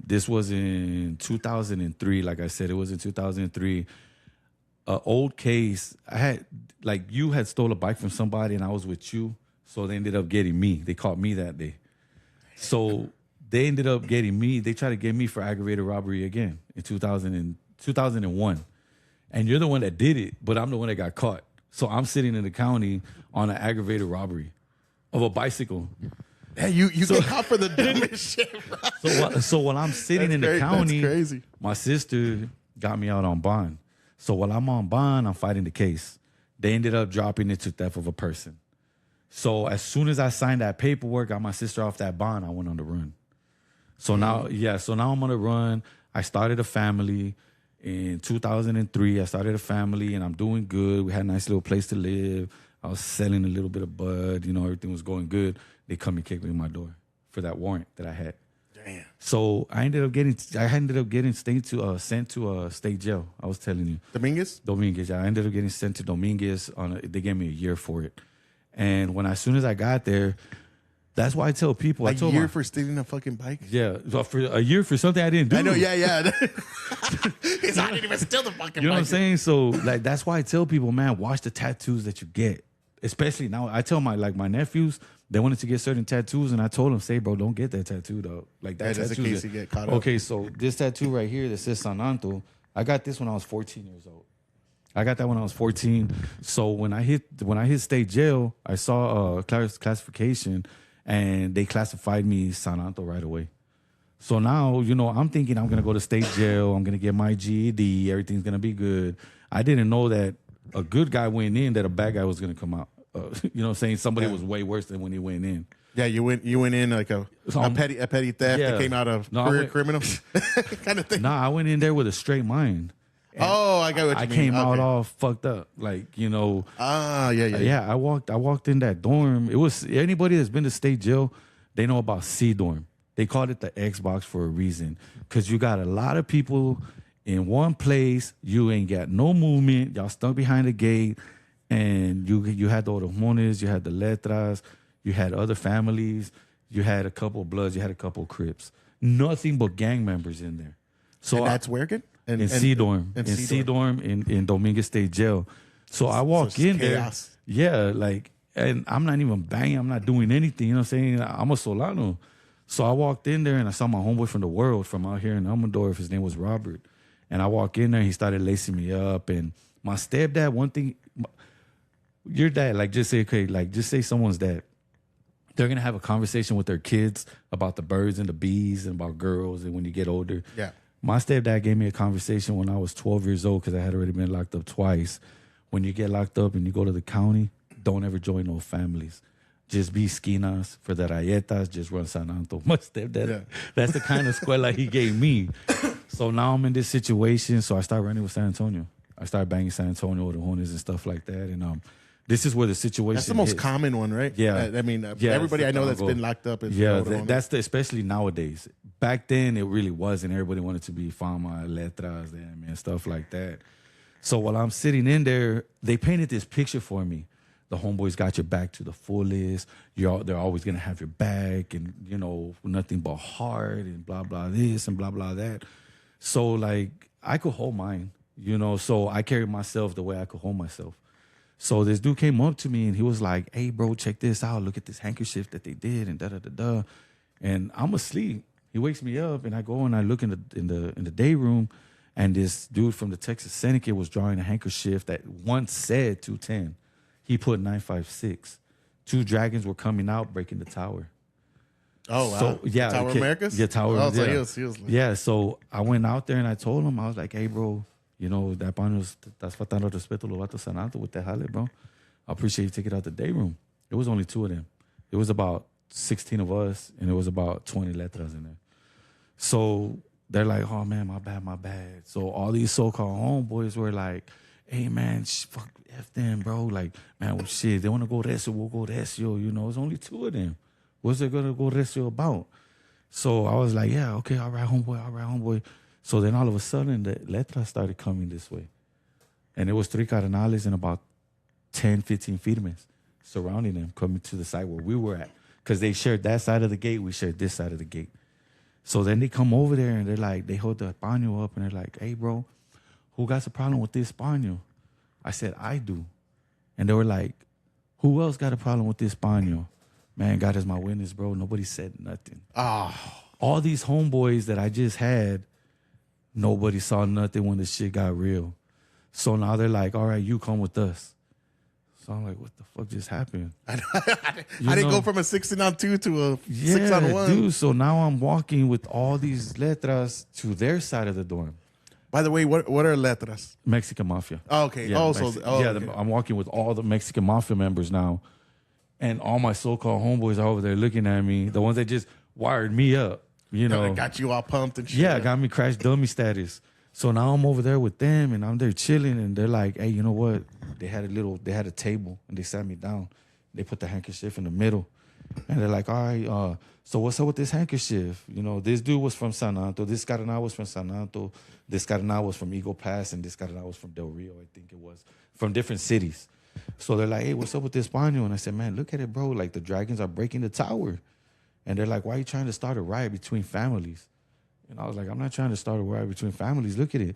this was in 2003. Like I said, it was in 2003. An old case. I had, like, you had stole a bike from somebody and I was with you. So they ended up getting me. They caught me that day. So they ended up getting me. They tried to get me for aggravated robbery again in 2001. And you're the one that did it, but I'm the one that got caught. So I'm sitting in the county on an aggravated robbery of a bicycle. Hey, you get caught for the dumbest shit, bro. So while I'm sitting in the county, that's crazy. My sister got me out on bond. So while I'm on bond, I'm fighting the case. They ended up dropping it to theft of a person. So as soon as I signed that paperwork, got my sister off that bond, I went on the run. So now I'm on the run. I started a family in 2003. I started a family, and I'm doing good. We had a nice little place to live. I was selling a little bit of bud. You know, everything was going good. They come and kick me in my door for that warrant that I had. Damn. So I ended up getting sent to state jail. I was telling you, Dominguez. Yeah, I ended up getting sent to Dominguez. They gave me a year for it, and as soon as I got there, that's why I tell people. A year for stealing a fucking bike. Yeah, for a year for something I didn't do. I know. Yeah. Because I didn't even steal the fucking bike. You know what I'm saying? So like that's why I tell people, man, watch the tattoos that you get. Especially now, I tell my nephews, they wanted to get certain tattoos, and I told them, say, bro, don't get that tattoo though. Like that tattoo. Just in case you get caught up. Okay, so this tattoo right here that says Sananto, I got this when I was 14 years old. I got that when I was 14. So when I hit state jail, I saw a classification, and they classified me Sananto right away. So now, you know, I'm thinking I'm gonna go to state jail. I'm gonna get my GED. Everything's gonna be good. I didn't know that a good guy went in, that a bad guy was gonna come out. You know what I'm saying? Somebody was way worse than when he went in. Yeah, you went in like a petty theft that came out of career criminal kind of thing. Nah, I went in there with a straight mind. I got what you mean. I came out all fucked up, like, you know. Yeah. I walked in that dorm. It was, anybody that's been to state jail, they know about C dorm. They called it the Xbox for a reason, because you got a lot of people in one place. You ain't got no movement. Y'all stuck behind the gate. And you had the Orojones, you had the Letras, you had other families, you had a couple of Bloods, you had a couple of Crips. Nothing but gang members in there. So and that's where again? In C dorm. In C dorm in Dominguez State Jail. So I walk in chaos. There. Yeah, like, and I'm not even banging, I'm not doing anything, you know what I'm saying? I'm a Solano. So I walked in there and I saw my homeboy from the world from out here in Amador. His name was Robert. And I walk in there and he started lacing me up. And my stepdad, one thing, your dad, like, just say someone's dad. They're going to have a conversation with their kids about the birds and the bees and about girls and when you get older. Yeah. My stepdad gave me a conversation when I was 12 years old, because I had already been locked up twice. When you get locked up and you go to the county, don't ever join no families. Just be esquinas for the rayetas, just run Sananto. My stepdad, that's the kind of escuela he gave me. So now I'm in this situation, so I start running with San Antonio. I start banging San Antonio, the Hornets and stuff like that. And this is where the situation That's the most hits. common one, right? Yeah. I mean, everybody I know that's been locked up is that's especially nowadays. Back then, it really wasn't. Everybody wanted to be fama, letras, and stuff like that. So while I'm sitting in there, they painted this picture for me. The homeboys got your back to the fullest. They're always going to have your back, and, you know, nothing but heart and blah, blah, this and blah, blah, that. So, like, I could hold mine, you know. So I carried myself the way I could hold myself. So this dude came up to me and he was like, "Hey, bro, check this out. Look at this handkerchief that they did," and da-da-da-da. And I'm asleep. He wakes me up and I go and I look in the day room, and this dude from the Texas Syndicate was drawing a handkerchief that once said 210. He put 956. Two dragons were coming out, breaking the tower. Oh, wow. So, yeah, Tower Americas? Yeah, Tower. Oh, yeah. So he was like, Yeah, so I went out there and I told him, I was like, "Hey, bro, you know, that panos, estás faltando respeto lo vato Sananto with the jale, bro. I appreciate you taking it out the day room." It was only two of them. It was about 16 of us, and it was about 20 letras in there. So they're like, "Oh, man, my bad." So all these so-called homeboys were like, "Hey, man, fuck F them, bro. Like, man, well, shit, they want to go recio, we'll go recio. You know, it's only two of them. What's they going to go recio about?" So I was like, "Yeah, okay, all right, homeboy. So then all of a sudden, the letras started coming this way. And it was three cardenales and about 10, 15 firmes surrounding them, coming to the side where we were at. Because they shared that side of the gate, we shared this side of the gate. So then they come over there and they're like, they hold the paño up and they're like, "Hey, bro, who got a problem with this paño?" I said, "I do." And they were like, "Who else got a problem with this paño?" Man, God is my witness, bro. Nobody said nothing. All these homeboys that I just had, nobody saw nothing when the shit got real. So now they're like, "All right, you come with us." So I'm like, what the fuck just happened? I didn't go from a 16-on-2 to a 6-on-1. Dude. So now I'm walking with all these letras to their side of the dorm. By the way, what are letras? Mexican Mafia. Oh, okay. Yeah, Okay. I'm walking with all the Mexican Mafia members now. And all my so-called homeboys are over there looking at me. The ones that just wired me up. You know, got you all pumped and shit. yeah, got me crash dummy status. So now I'm over there with them, and I'm there chilling, and they're like, "Hey, you know what?" They had a table, and they sat me down. They put the handkerchief in the middle, and they're like, "All right, so what's up with this handkerchief? You know, this dude was from Sananto. This carnal was from Sananto. This carnal was from Eagle Pass, and this carnal was from Del Rio, I think it was, from different cities." So they're like, "Hey, what's up with this paño?" And I said, "Man, look at it, bro. Like the dragons are breaking the tower." And they're like, "Why are you trying to start a riot between families?" And I was like, "I'm not trying to start a riot between families. Look at it."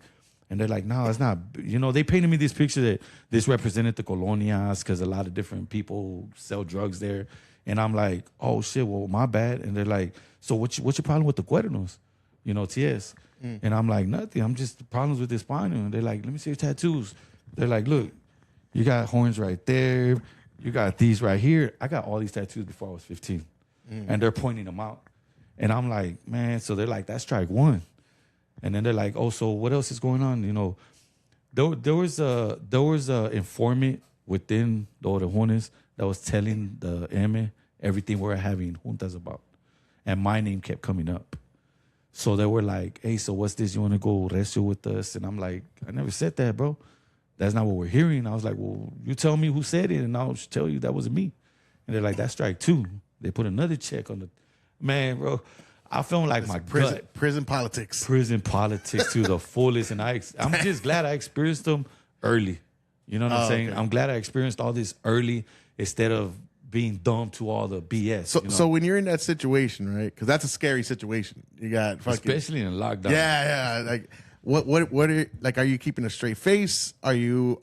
And they're like, "No, it's not." You know, they painted me this picture that this represented the colonias because a lot of different people sell drugs there. And I'm like, "Oh, shit, well, my bad." And they're like, "So what's your problem with the cuernos? You know, TS." And I'm like, "Nothing. I'm just problems with this paño." And they're like, "Let me see your tattoos." They're like, "Look, you got horns right there. You got these right here." I got all these tattoos before I was 15. And they're pointing them out. And I'm like, man, so they're like, "That's strike one." And then they're like, "Oh, so what else is going on?" You know, there was a informant within the Orejones that was telling the M everything we're having juntas about. And my name kept coming up. So they were like, "Hey, so what's this? You want to go resto with us?" And I'm like, "I never said that, bro. That's not what we're hearing." I was like, "Well, you tell me who said it, and I'll tell you that wasn't me." And they're like, "That's strike two." They put another check on the man, bro. I felt like my gut. Prison politics. Prison politics to the fullest. And I'm just glad I experienced them early. You know what I'm saying? Okay. I'm glad I experienced all this early instead of being dumb to all the BS. So when you're in that situation, right? Because that's a scary situation. You got fucking, especially in lockdown. Yeah. Like are you keeping a straight face? Are you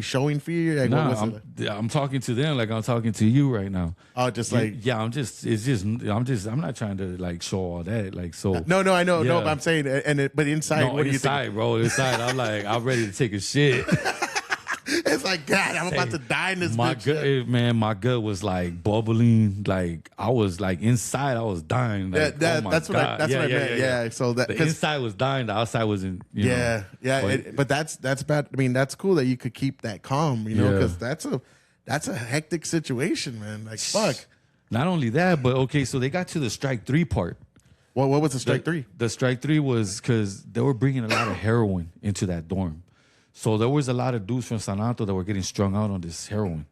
showing fear? Like, I'm talking to them like I'm talking to you right now. Oh, just like I'm not trying to like show all that. Like, so no, I know, no, but I'm saying, but inside, what do you think? Bro, inside, I'm like, I'm ready to take a shit. It's like, God, I'm about to die in this bitch. My gut was like bubbling. Like I was like inside, I was dying. Like, that's what I meant. Yeah. So that the inside was dying, the outside wasn't. But that's bad. I mean, that's cool that you could keep that calm. You know, because that's a hectic situation, man. Like, fuck. Not only that, but okay. So they got to the strike three part. Well, what was the strike three? The strike three was because they were bringing a lot of heroin into that dorm. So there was a lot of dudes from Sananto that were getting strung out on this heroin.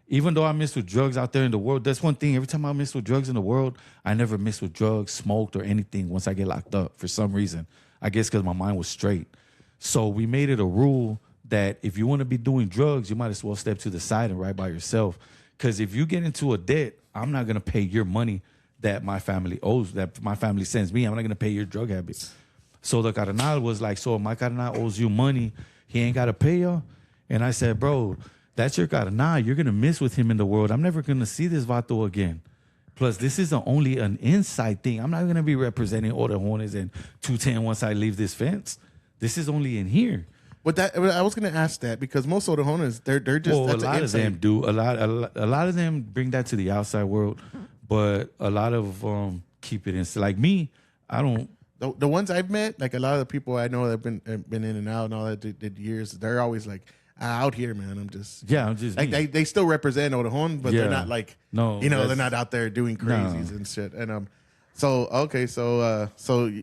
Even though I messed with drugs out there in the world, that's one thing. Every time I messed with drugs in the world, I never messed with drugs, smoked, or anything once I get locked up for some reason. I guess because my mind was straight. So we made it a rule that if you want to be doing drugs, you might as well step to the side and ride by yourself. Because if you get into a debt, I'm not going to pay your money that my family owes, that my family sends me. I'm not going to pay your drug habits. So the carnal was like, "So if my carnal owes you money, he ain't got to pay y'all?" And I said, "Bro, that's your carnal. You're going to miss with him in the world. I'm never going to see this vato again. Plus, this is only an inside thing. I'm not going to be representing Orejones and 210 once I leave this fence. This is only in here." But I was going to ask that because most Orejones, they're just, well, a lot of them do. A lot of them bring that to the outside world, but a lot of keep it inside. Like me, I don't. The ones I've met, like a lot of the people I know that have been in and out and all that did years, they're always like, "Out here, man. I'm just like they still represent Orejon, but they're not like they're not out there doing crazies and shit." And so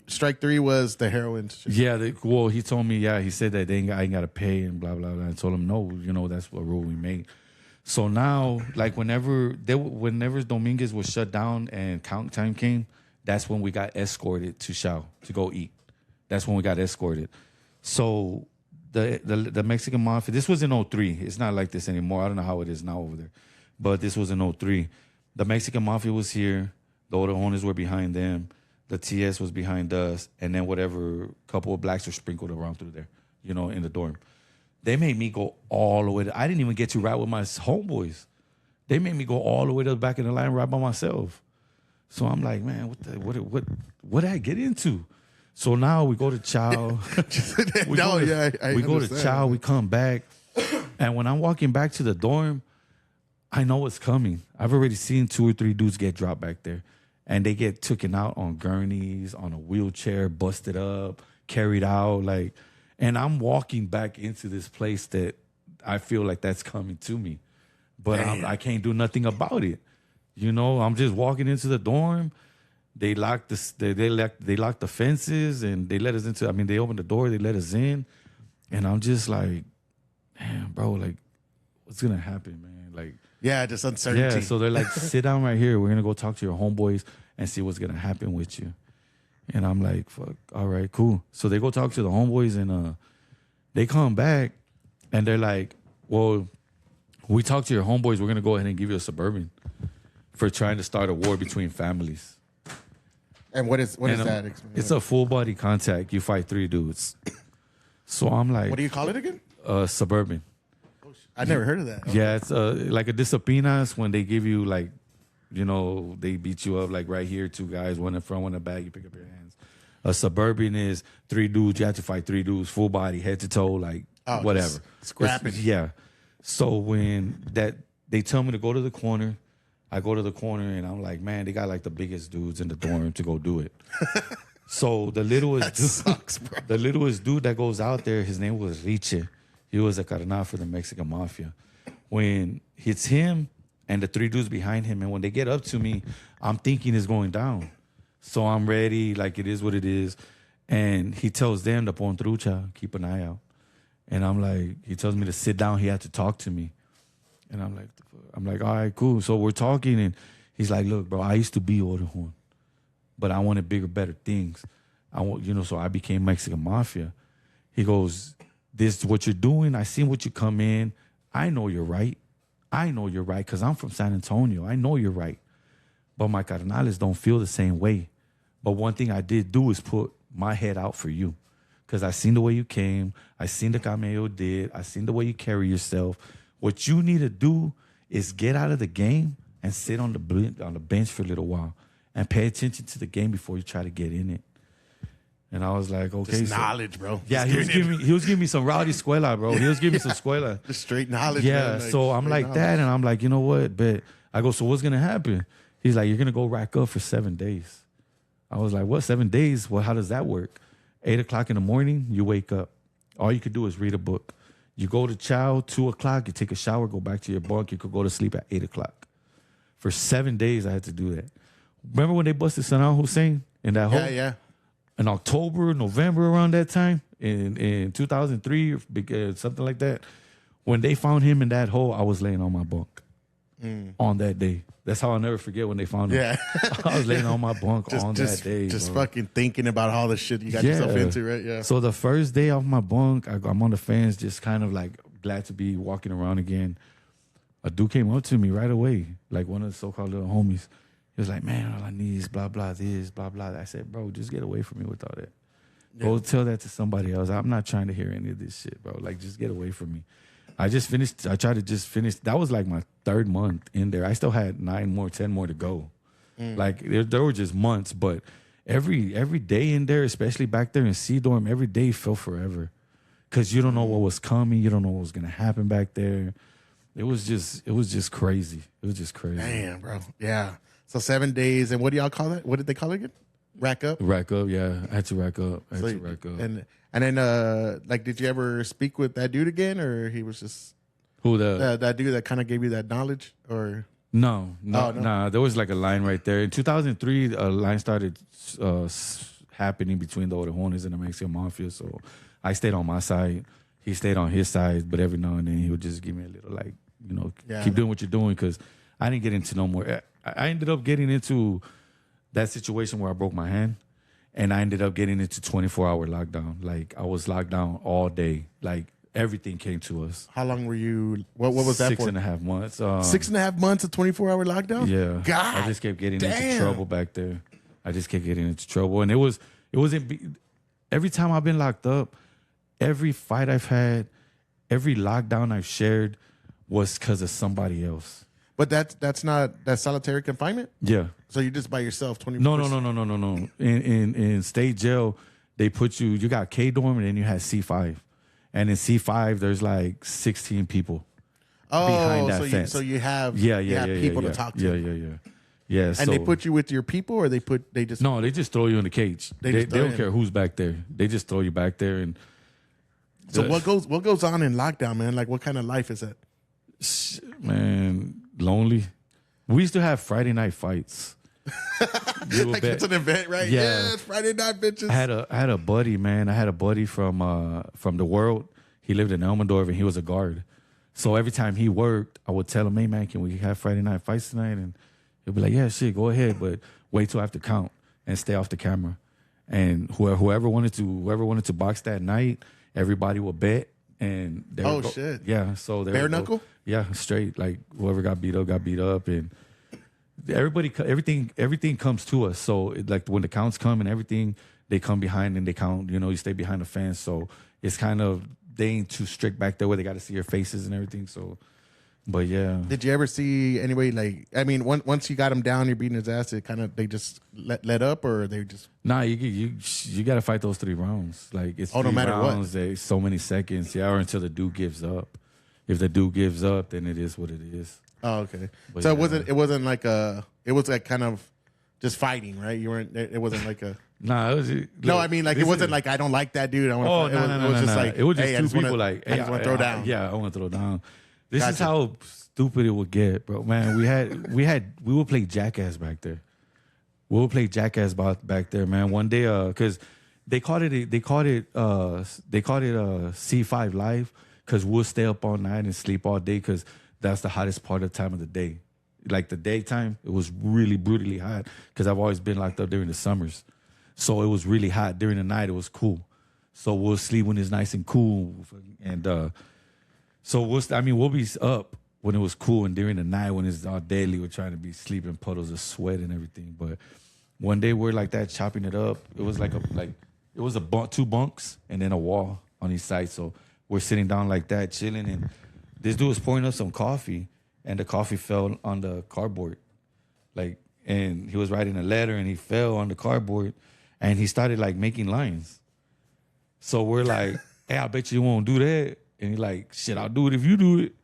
strike three was the heroin shit. Yeah, he told me, he said that I ain't got to pay and blah blah blah. I told him no, that's what rule we made. So now, like whenever Dominguez was shut down and count time came, that's when we got escorted to Shao to go eat. That's when we got escorted. So the Mexican mafia, this was in 03. It's not like this anymore. I don't know how it is now over there. But this was in 03. The Mexican mafia was here. The Orejones were behind them. The TS was behind us. And then whatever couple of blacks were sprinkled around through there, in the dorm. They made me go all the way. I didn't even get to ride with my homeboys. They made me go all the way to the back of the line and ride by myself. So I'm like, man, what did I get into? So now we go to Chow. we go to Chow. We come back, and when I'm walking back to the dorm, I know what's coming. I've already seen 2 or 3 dudes get dropped back there, and they get taken out on gurneys, on a wheelchair, busted up, carried out, like. And I'm walking back into this place that I feel like that's coming to me, but I can't do nothing about it. I'm just walking into the dorm, They locked they locked the fences and they let us into. I mean, they opened the door, they let us in, and I'm just like, damn, bro, like, what's gonna happen, man? Like, Yeah, just uncertainty. yeah. So they're like, sit down right here. We're gonna go talk to your homeboys and see what's gonna happen with you. And I'm like, fuck, all right, cool. So they go talk to the homeboys and they come back and they're like, well, we talked to your homeboys. We're gonna go ahead and give you a Suburban for trying to start a war between families. And what is that? It's a full body contact. You fight 3 dudes. So I'm like, What do you call it again? Suburban. I never heard of that. Yeah, it's like a disciplinas when they give you like, you know, they beat you up like right here, 2 guys, one in front, one in the back. You pick up your hands. A Suburban is 3 dudes. You have to fight 3 dudes, full body, head to toe, like whatever. Scrapping. Yeah. So when they tell me to go to the corner, I go to the corner and I'm like, man, they got like the biggest dudes in the dorm to go do it. So the littlest dude, sucks, bro. the littlest dude that goes out there, his name was Riche. He was a carnal for the Mexican mafia. When it's him and the 3 dudes behind him, and when they get up to me, I'm thinking it's going down. So I'm ready, like it is what it is. And he tells them to pon trucha, keep an eye out. And I'm like, he tells me to sit down. He had to talk to me. And I'm like, all right, cool. So we're talking, and he's like, look, bro, I used to be Oregon, but I wanted bigger, better things. So I became Mexican mafia. He goes, this is what you're doing. I seen what you come in. I know you're right. Because I'm from San Antonio. I know you're right. But my carnales don't feel the same way. But one thing I did do is put my head out for you. Because I seen the way you came. I seen the cameo did. I seen the way you carry yourself. What you need to do is get out of the game and sit on the bench for a little while and pay attention to the game before you try to get in it. And I was like, okay. Just knowledge, bro. Yeah, he was giving me some rowdy escuela, bro. He was giving me some escuela. Just straight knowledge. Yeah, man. so I'm like that, and I'm like, you know what? But I go, so what's gonna happen? He's like, you're gonna go rack up for 7 days. I was like, what, 7 days? Well, how does that work? 8 o'clock in the morning, you wake up. All you could do is read a book. You go to chow, 2 o'clock, you take a shower, go back to your bunk. You could go to sleep at 8 o'clock. For 7 days, I had to do that. Remember when they busted Sananto Hussein in that hole? Yeah. In October, November, around that time, in 2003, something like that, when they found him in that hole, I was laying on my bunk on that day. That's how I'll never forget when they found him. Yeah. I was laying on my bunk that day. Just bro. fucking thinking about all the shit you got yourself into, right? Yeah. So the first day off my bunk, I'm on the fence, just kind of like glad to be walking around again. A dude came up to me right away, like one of the so-called little homies. He was like, man, all I need is blah, blah, this, blah, blah. I said, bro, just get away from me with all that. Yeah. Go tell that to somebody else. I'm not trying to hear any of this shit, bro. Like, just get away from me. I tried to just finish. That was like my 3rd month in there. I still had 9 more, 10 more to go. Like, there were just months, but every day in there, especially back there in C-Dorm, every day felt forever. Because you don't know what was coming. You don't know what was going to happen back there. It was just crazy. It was just crazy. Damn, bro. Yeah. So 7 days, and what do y'all call that? What did they call it again? Rack up? Rack up, yeah. I had to rack up. And then, like, did you ever speak with that dude again, or he was just who that dude that kind of gave you that knowledge, or no? There was like a line right there in 2003. A line started happening between the Orejones and the Mexican mafia. So I stayed on my side. He stayed on his side, but every now and then he would just give me a little, like, keep doing what you're doing, because I didn't get into no more. I ended up getting into that situation where I broke my hand, and I ended up getting into 24-hour lockdown. Like, I was locked down all day. Like, everything came to us. How long were you? What was that for? 6.5 months. 6.5 months of 24-hour lockdown? Yeah. God, I just kept getting into trouble back there. I just kept getting into trouble. And it wasn't, every time I've been locked up, every fight I've had, every lockdown I've shared was because of somebody else. But that's solitary confinement? Yeah. So you're just by yourself 24 No. In state jail, they put you got K dorm and then you had C5. And in C5, there's like 16 people behind that fence. So you have people to talk to. Yeah. And they put you with your people, or they just No, they just throw you in the cage. They don't care who's back there. They just throw you back there. And so what goes on in lockdown, man? Like, what kind of life is that? Man, lonely. We used to have Friday night fights. You will Like bet. it's an event, right? Yeah. It's Friday night, bitches. I had a buddy, man. I had a buddy from the world. He lived in Elmendorf and he was a guard. So every time he worked, I would tell him, "Hey man, can we have Friday night fights tonight?" And he'll be like, "Yeah, shit, go ahead, but wait till I have to count and stay off the camera." And whoever wanted to box that night, everybody would bet. And they would go, shit. Yeah, so Bare knuckle? Yeah, straight. Like whoever got beat up, and everything comes to us. So like when the counts come and everything, they come behind and they count. You know, you stay behind the fence. So it's kind of, they ain't too strict back there where they got to see your faces and everything. So, but yeah. Did you ever see anybody like? I mean, once you got him down, you're beating his ass. It kind of they just let up, or they just. Nah, you got to fight those 3 rounds. Like it's no 3 matter rounds. What. So many seconds, yeah, or until the dude gives up. If the dude gives up, then it is what it is. Oh, okay. But so yeah. it wasn't like it was like kind of just fighting, right? You weren't. It wasn't like a. Nah, it was. No, I mean like it wasn't like I don't like that dude. I want. No, it was just like it was just hey, 2 people wanna, like, I just want to throw down. Yeah, I want to throw down. This is Gotcha. how stupid it would get, bro. Man, we would play Jackass back there. We would play Jackass back there, man. One day, because they called it C5 Live, because we'll stay up all night and sleep all day, because that's the hottest part of time of the day. Like the daytime, it was really brutally hot, because I've always been locked up during the summers. So it was really hot. During the night, it was cool. So we'll sleep when it's nice and cool. And so we'll be up when it was cool. And during the night, when it's all deadly, we're trying to be sleeping puddles of sweat and everything. But one day we're like that, chopping it up. It was it was 2 bunks and then a wall on each side. So we're sitting down like that, chilling. And this dude was pouring up some coffee, and the coffee fell on the cardboard. And he was writing a letter, and he fell on the cardboard. And he started like making lines. So we're like, "Hey, I bet you won't do that." And he's like, "Shit, I'll do it if you do it."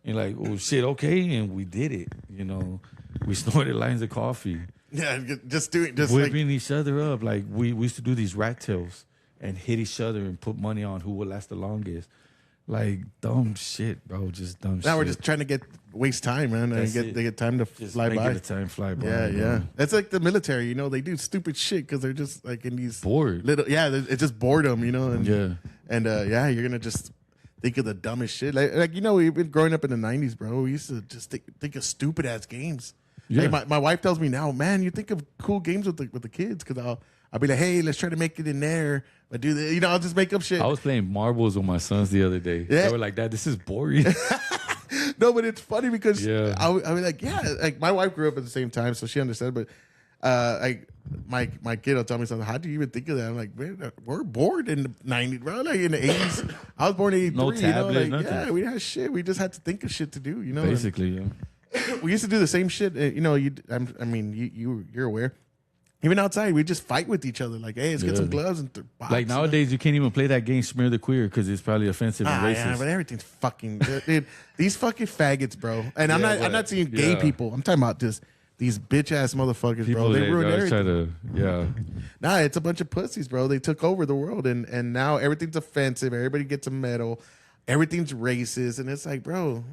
And like, "Oh shit, okay." And we did it. You know, we snorted lines of coffee. Yeah, just whipping each other up. Like we used to do these rat tails and hit each other and put money on who would last the longest. Like dumb shit, bro. Just dumb shit. Now we're just trying to waste time, man, and they get time to just fly by. The time fly by. Yeah, bro. yeah. That's like the military, you know. They do stupid shit because they're just like in these Bored. It's just boredom, you know. And, Yeah. And you're gonna just think of the dumbest shit. Like you know, we've been growing up in the '90s, bro. We used to just think of stupid ass games. Yeah. Like my wife tells me now, man, you think of cool games with the kids, because I'll be like, hey, let's try to make it in there. But I'll just make up shit. I was playing marbles with my sons the other day. Yeah. They were like, "Dad, this is boring." No, but it's funny because Yeah. I was like, yeah, like my wife grew up at the same time, so she understood. But like my kid will tell me something. How do you even think of that? I'm like, man, we're bored in the '90s, bro. Like in the '80s, I was born in '83. No tablet, nothing. Yeah, we had shit. We just had to think of shit to do. You know, Basically, yeah. we used to do the same shit. You know, you're aware. Even outside, we just fight with each other. Like, hey, let's get some gloves and box. Like nowadays, you can't even play that game, Smear the Queer, because it's probably offensive and racist. Yeah, but everything's fucking dude, these fucking faggots, bro. And I'm not seeing gay people. I'm talking about just these bitch ass motherfuckers, People bro. They ruined everything. Nah, it's a bunch of pussies, bro. They took over the world, and now everything's offensive. Everybody gets a medal. Everything's racist, and it's like, bro.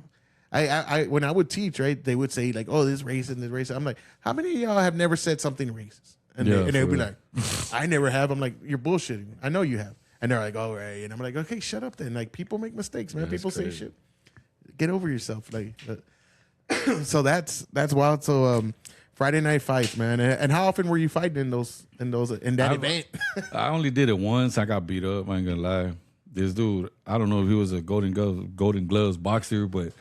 I when I would teach, right, they would say like, "Oh, this racist, this racist." I'm like, "How many of y'all have never said something racist?" And they would be like, "I never have." I'm like, "You're bullshitting. I know you have." And they're like, "All right." And I'm like, "Okay, shut up then." Like, people make mistakes, man. People say shit. Get over yourself. Like, so that's wild. So Friday night fights, man. And how often were you fighting in that event? I only did it once. I got beat up. I ain't gonna lie. This dude, I don't know if he was a Golden Gloves boxer, but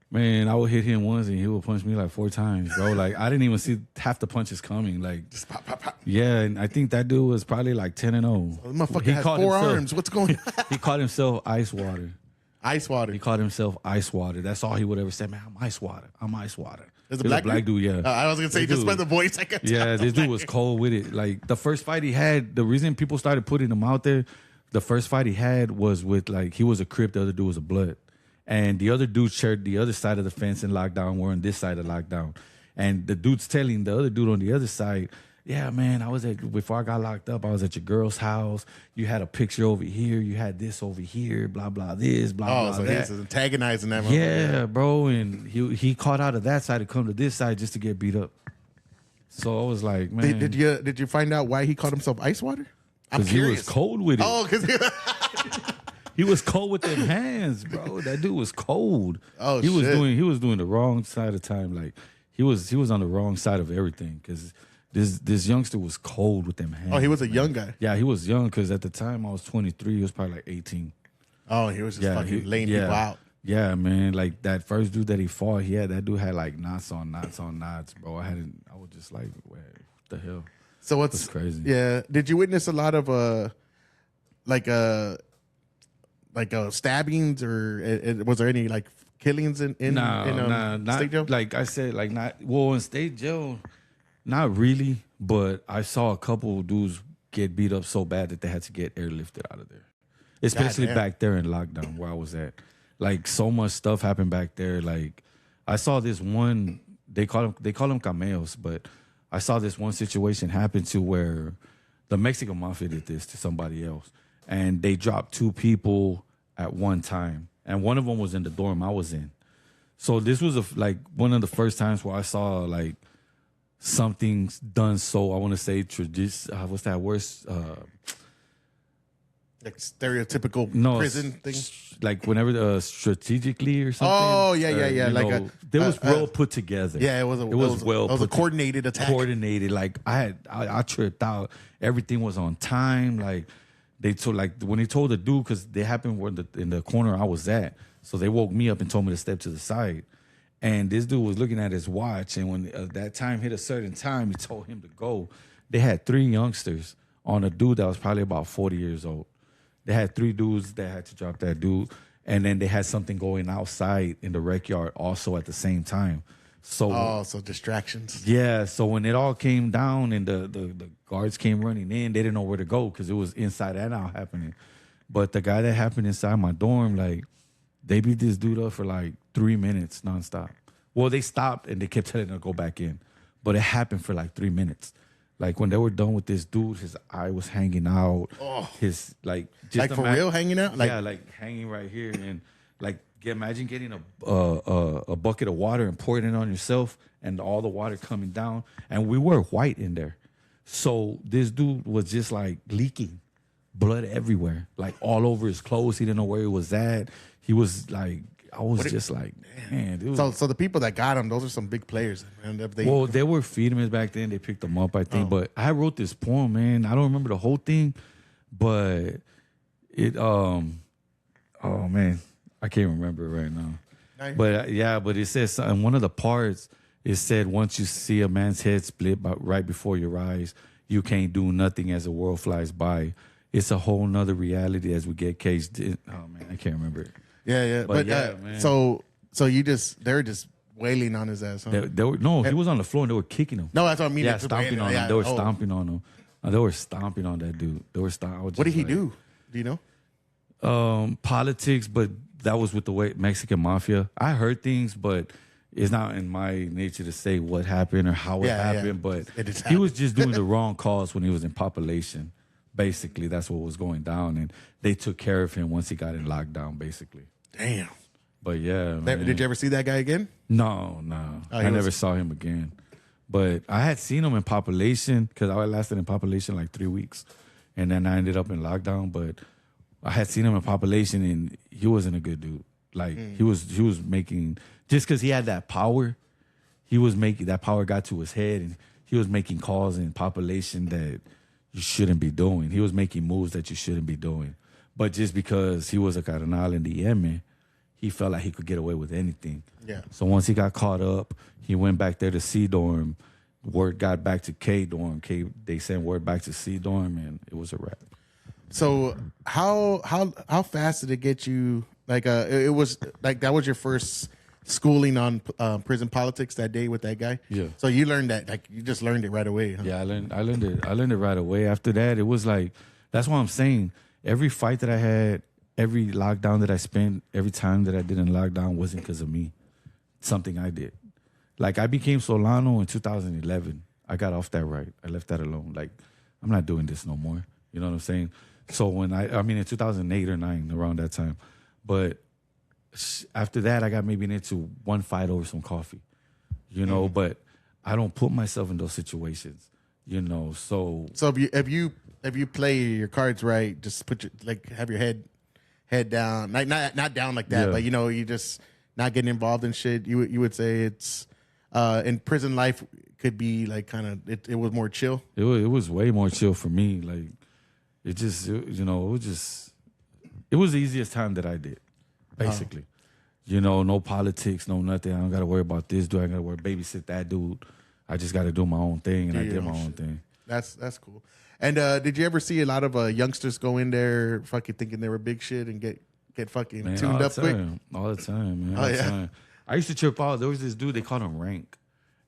man, I would hit him once and he would punch me like 4 times, bro. Like I didn't even see half the punches coming. Like Just pop, pop, pop. yeah, and I think that dude was probably like 10-0. The motherfucker has 4 arms. What's going on? He called himself Ice Water. Ice water. He called himself Ice Water. That's all he would ever say. Man, I'm Ice Water. I'm Ice Water. There's a He was black dude, yeah. I was gonna say This just by dude- the voice. I could Yeah, tell. this dude was cold with it. Like the first fight he had, the reason people started putting him out there, the first fight he had was with like he was a Crip, the other dude was a Blood. And the other dude shared the other side of the fence in lockdown. We're on this side of lockdown. And the dude's telling the other dude on the other side, yeah, man, before I got locked up, I was at your girl's house. You had a picture over here. You had this over here, blah, blah, this, blah, blah, so that. he's antagonizing that. Yeah, bro. And he caught out of that side to come to this side just to get beat up. So I was like, man, Did you find out why he called himself Ice Water? I'm because he curious. was cold with it. Oh, because He was cold with them hands, bro. That dude was cold. Oh, he was shit. he was doing the wrong side of time. Like he was on the wrong side of everything. Because this youngster was cold with them hands. Oh, he was a young guy. Yeah, he was young. Because at the time I was 23. He was probably like 18. Oh, he was just fucking laying people out. Yeah, man. Like that first dude that he fought, that dude had like knots on knots on knots, bro. I was just like, what the hell? So That's crazy. Yeah. Did you witness a lot of stabbings, or was there any like killings in state jail? Like I said, like not well in state jail, not really. But I saw a couple of dudes get beat up so bad that they had to get airlifted out of there, especially back there in lockdown where I was at. Like so much stuff happened back there. Like I saw this one. They call them cameos, but I saw this one situation happen to where the Mexican mafia did this to somebody else. And they dropped 2 people at one time. And one of them was in the dorm I was in. So this was one of the first times where I saw like something done so, I want to say, what's that word? Like stereotypical prison thing? Like whenever strategically or something. Oh, yeah. Like it was well put together. Yeah, it was a coordinated attack. Coordinated. Like I tripped out. Everything was on time. Like they told, like when they told the dude, because they happened in the corner I was at. So they woke me up and told me to step to the side. And this dude was looking at his watch. And when that time hit a certain time, he told him to go. They had 3 youngsters on a dude that was probably about 40 years old. They had 3 dudes that had to drop that dude. And then they had something going outside in the rec yard also at the same time. So so distractions. Yeah, so when it all came down and the guards came running in, they didn't know where to go because it was inside and out happening. But the guy that happened inside my dorm, like, they beat this dude up for like 3 minutes nonstop. Well, they stopped and they kept telling him to go back in. But it happened for like 3 minutes. Like when they were done with this dude, his eye was hanging out. Oh. His like real hanging out? Like, yeah, like hanging right here. And like imagine getting a bucket of water and pouring it on yourself and all the water coming down. And we were white in there. So this dude was just like leaking blood everywhere, like all over his clothes. He didn't know where he was at. He was like, I was just like, man. Dude. So the people that got him, those are some big players. Man. Well, they were Freedmen's back then. They picked them up, I think. But I wrote this poem, man. I don't remember the whole thing, but it, oh man, I can't remember it right now. Nice. But but it says in one of the parts, it said, once you see a man's head split right before your eyes, you can't do nothing as the world flies by. It's a whole nother reality as we get caged in. Oh man, I can't remember it. Yeah. But man. So they're just wailing on his ass. Huh? He was on the floor and they were kicking him. No, that's what I mean. Yeah, stomping on him. They were stomping on him. They were stomping on that dude. They were stomping. What did he do? Do you know? Politics, but that was with the Mexican mafia. I heard things, but it's not in my nature to say what happened or how it happened. But he was just doing the wrong cause when he was in population. Basically, that's what was going down, and they took care of him once he got in lockdown. Basically. Damn. But yeah, man. Did you ever see that guy again? No. I never saw him again. But I had seen him in population because I lasted in population like 3 weeks, and then I ended up in lockdown. But I had seen him in population, and he wasn't a good dude. Like he was making, just because he had that power, that power got to his head, and he was making calls in population that you shouldn't be doing. He was making moves that you shouldn't be doing. But just because he was a carnal in the Yemen, he felt like he could get away with anything. Yeah. So once he got caught up, he went back there to C dorm. Word got back to K dorm. They sent word back to C dorm, and it was a wrap. So how fast did it get you? Like it was like that was your first schooling on prison politics that day with that guy. Yeah. So you learned that, like you just learned it right away. Huh? Yeah, I learned it right away. After that, it was like, that's why I'm saying every fight that I had, every lockdown that I spent, every time that I did in lockdown wasn't because of me. Something I did. Like I became Solano in 2011. I got off that right. I left that alone. Like I'm not doing this no more. You know what I'm saying? So when I mean in 2008 or 9, around that time. But after that, I got maybe into one fight over some coffee, you know. But I don't put myself in those situations, you know. So So if you play your cards right, just put your have your head down, not down like that, Yeah. but you just not getting involved in shit. You would say it's in prison life could be like kind of it was more chill. it was way more chill for me. Like it was the easiest time that I did, basically. You know, no politics, no nothing. I don't got to worry about this dude. I got to worry babysit that dude. I just got to do my own thing, and I did my own thing. That's cool. And did you ever see a lot of youngsters go in there fucking thinking they were big shit and get fucking Man, tuned up quick? All the time, man. All the time. I used to trip out. There was this dude, they called him Rank.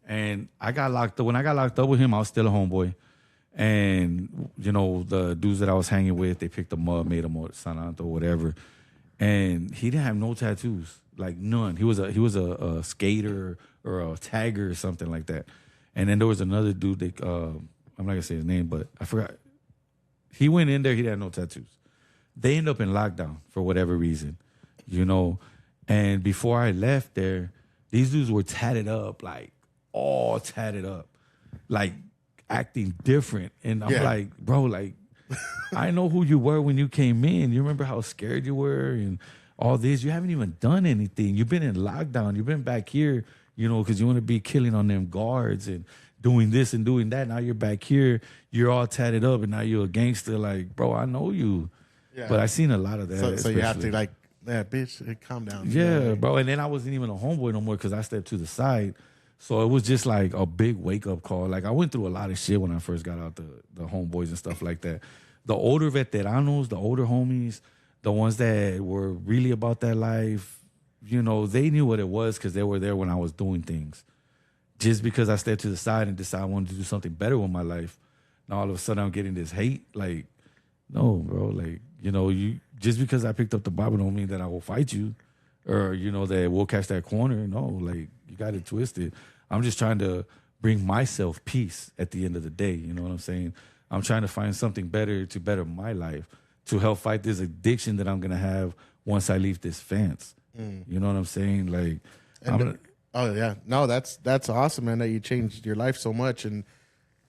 And I got locked up. When I got locked up with him, I was still a homeboy. And, you know, the dudes that I was hanging with, they picked him up, made him a Sananto, whatever. And he didn't have no tattoos, like none. He was a skater or a tagger or something like that. And then there was another dude, I'm not going to say his name, but I forgot. He went in there, he had no tattoos. They ended up in lockdown for whatever reason, you know. And before I left there, these dudes were tatted up, like all tatted up, like acting different. And I'm like, bro, like, I know who you were when you came in. You remember how scared you were and all this. You haven't even done anything. You've been in lockdown. You've been back here, you know, because you want to be killing on them guards and doing this and doing that. Now you're back here. You're all tatted up, and now you're a gangster. Like, bro, I know you. Yeah. But I seen a lot of that. So you have to like, bitch, calm down. Yeah, bro. And then I wasn't even a homeboy no more because I stepped to the side. So it was just like a big wake up call. Like I went through a lot of shit when I first got out the homeboys and stuff like that. The older veteranos, the older homies, the ones that were really about that life, you know, they knew what it was because they were there when I was doing things. Just because I stepped to the side and decided I wanted to do something better with my life, now all of a sudden I'm getting this hate. Like, no, bro. Like, you know, you just because I picked up the Bible don't mean that I will fight you, or you know that we'll catch that corner. No, like you got it twisted. I'm just trying to bring myself peace at the end of the day. You know what I'm saying? I'm trying to find something better to better my life, to help fight this addiction that I'm gonna have once I leave this fence. You know what I'm saying? Like, oh yeah, no, that's awesome, man. That you changed your life so much, and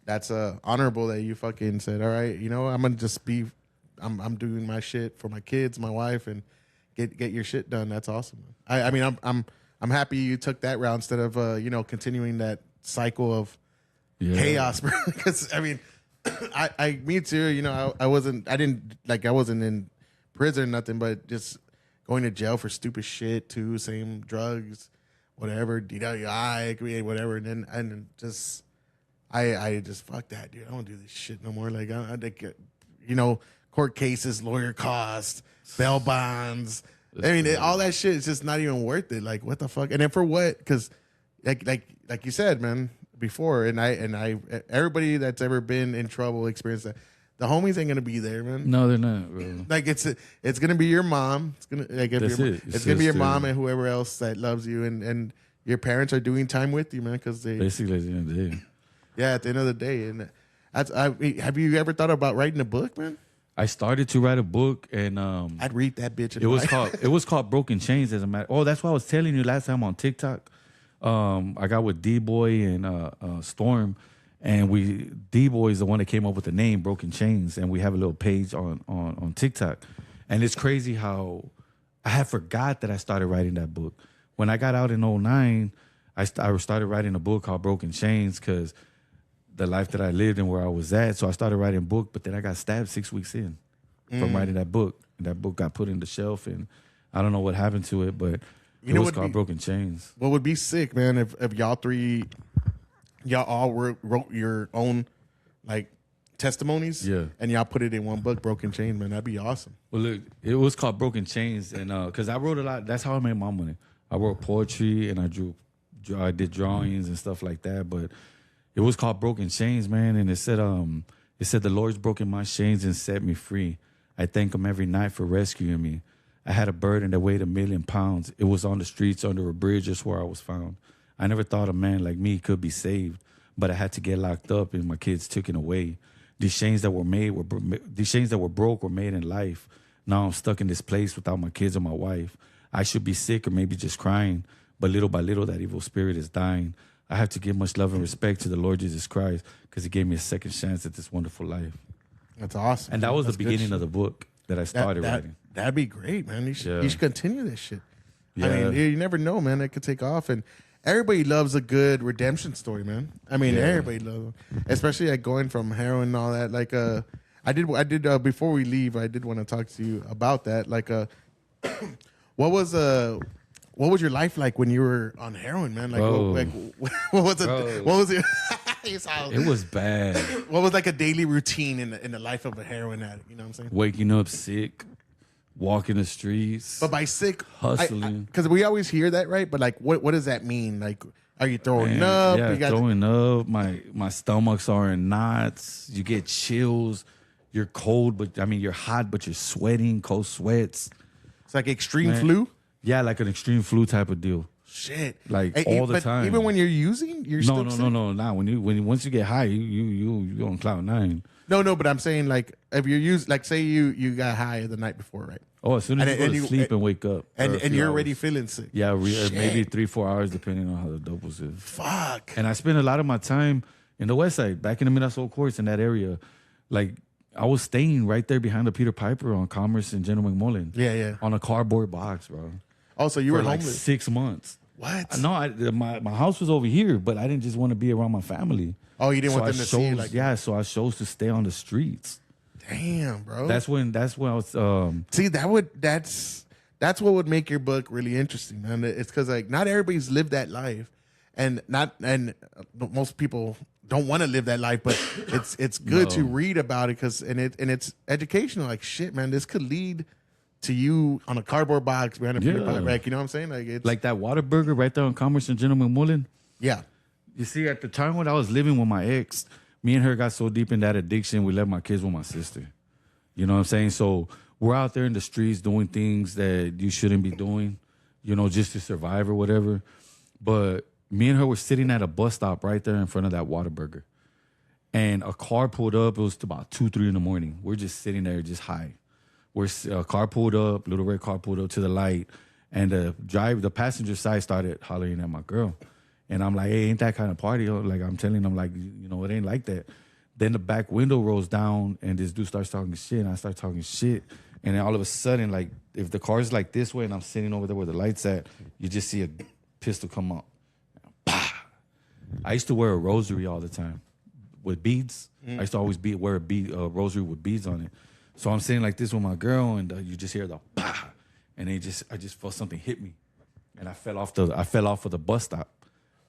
that's honorable that you fucking said, all right, you know, I'm gonna just be, I'm doing my shit for my kids, my wife, and get your shit done. That's awesome. I mean, I'm happy you took that route instead of you know, continuing that cycle of chaos, bro. Because I mean, me too. You know, I wasn't in prison or nothing, but just going to jail for stupid shit too, same drugs, whatever, DWI, whatever, and then just I just fuck that, dude. I don't do this shit no more. Like I you know, court cases, lawyer costs, bail bonds. I mean, all that shit is just not even worth it. Like, what the fuck? And then for what? Because, like you said, man, before, and I, everybody that's ever been in trouble experienced that. The homies ain't gonna be there, man. No, they're not, bro. Like it's gonna be your mom. It's gonna it's gonna be your mom and whoever else that loves you, and your parents are doing time with you, man. Because they basically at the end of the day. Yeah, at the end of the day, and have you ever thought about writing a book, man? I started to write a book, and I'd read that bitch. It was called Broken Chains. As a matter. Oh, that's what I was telling you last time on TikTok. I got with D-Boy and Storm, and D-Boy is the one that came up with the name Broken Chains, and we have a little page on TikTok. And it's crazy how I had forgot that I started writing that book. When I got out in 2009, I started writing a book called Broken Chains because the life that I lived and where I was at. So I started writing a book, but then I got stabbed 6 weeks in from writing that book. And that book got put in the shelf, and I don't know what happened to it, but it was called Broken Chains. What would be sick, man, if y'all all wrote your own like testimonies, and y'all put it in one book, Broken Chains, man. That'd be awesome. Well, look, it was called Broken Chains, and because I wrote a lot. That's how I made my money. I wrote poetry and I did drawings and stuff like that, but it was called Broken Chains, man, and it said the Lord's broken my chains and set me free. I thank him every night for rescuing me. I had a burden that weighed 1,000,000 pounds. It was on the streets under a bridge, just where I was found. I never thought a man like me could be saved, but I had to get locked up and my kids taken away. These chains that were broke were made in life. Now I'm stuck in this place without my kids or my wife. I should be sick or maybe just crying, but little by little that evil spirit is dying. I have to give much love and respect to the Lord Jesus Christ because he gave me a second chance at this wonderful life. That's awesome. And that was That's the good beginning shit. of the book that I started writing. That'd be great, man. You should, Yeah. you should continue this shit. I Yeah. mean, you never know, man. It could take off, and everybody loves a good redemption story, man. I mean, Yeah. everybody loves, especially like going from heroin and all that. Like, I did before we leave, I did want to talk to you about that. Like, what was your life like when you were on heroin, man? Like, Bro. what was it? Bro. What was it? You saw- It was bad. what was like a daily routine in the life of a heroin addict? You know what I'm saying? Waking up sick, walking the streets. But by sick, Hustling. because we always hear that, right? But like, what does that mean? Like, are you throwing up? Yeah, You got throwing up. My stomachs are in knots. You get chills. You're cold, but I mean you're hot, but you're sweating, cold sweats. it's like extreme Man. flu. Yeah, like an extreme flu type of deal. Shit, Like, all the but time. Even when you're using, you're still sick? No. Nah, once you get high, you on cloud nine. No, but I'm saying like if you use, like, say you got high the night before, right? Oh, as soon as And- you go and to you- sleep and wake up, And or a few you're hours. already feeling sick. Yeah, Shit. maybe 3-4 hours depending on how the dope was. Fuck. And I spent a lot of my time in the West Side, back in the Minnesota courts in that area. Like, I was staying right there behind the Peter Piper on Commerce and General McMullen. Yeah. On a cardboard box, bro. Also, you For were like homeless. 6 months. What? No, my house was over here, but I didn't just want to be around my family. Oh, you didn't want I them to see you chose- like yeah, so I chose to stay on the streets. Damn, bro. That's when I was See, that's what would make your book really interesting, man. It's because like not everybody's lived that life, and most people don't want to live that life, but it's good to read about it because it's educational. Like shit, man, this could lead to you on a cardboard box behind a Peter Yeah. Piper rack. You know what I'm saying? Like it's like that Whataburger right there on Commerce and General McMullen. yeah. You see, at the time when I was living with my ex, me and her got so deep in that addiction, we left my kids with my sister. You know what I'm saying? So we're out there in the streets doing things that you shouldn't be doing, just to survive or whatever. But me and her were sitting at a bus stop right there in front of that Whataburger. And a car pulled up. It was about 2-3 in the morning. We're just sitting there, just high. A car pulled up, little red car pulled up to the light. And the passenger side started hollering at my girl. And I'm like, hey, ain't that kind of party? Like, I'm telling them, like, it ain't like that. Then the back window rolls down, and this dude starts talking shit, and I start talking shit. And then all of a sudden, like, if the car's like this way and I'm sitting over there where the light's at, you just see a pistol come up. Bah! I used to wear a rosary all the time with beads. I used to always wear a rosary with beads on it. So I'm sitting like this with my girl, and you just hear the bah! And I just felt something hit me. And I fell off of the bus stop.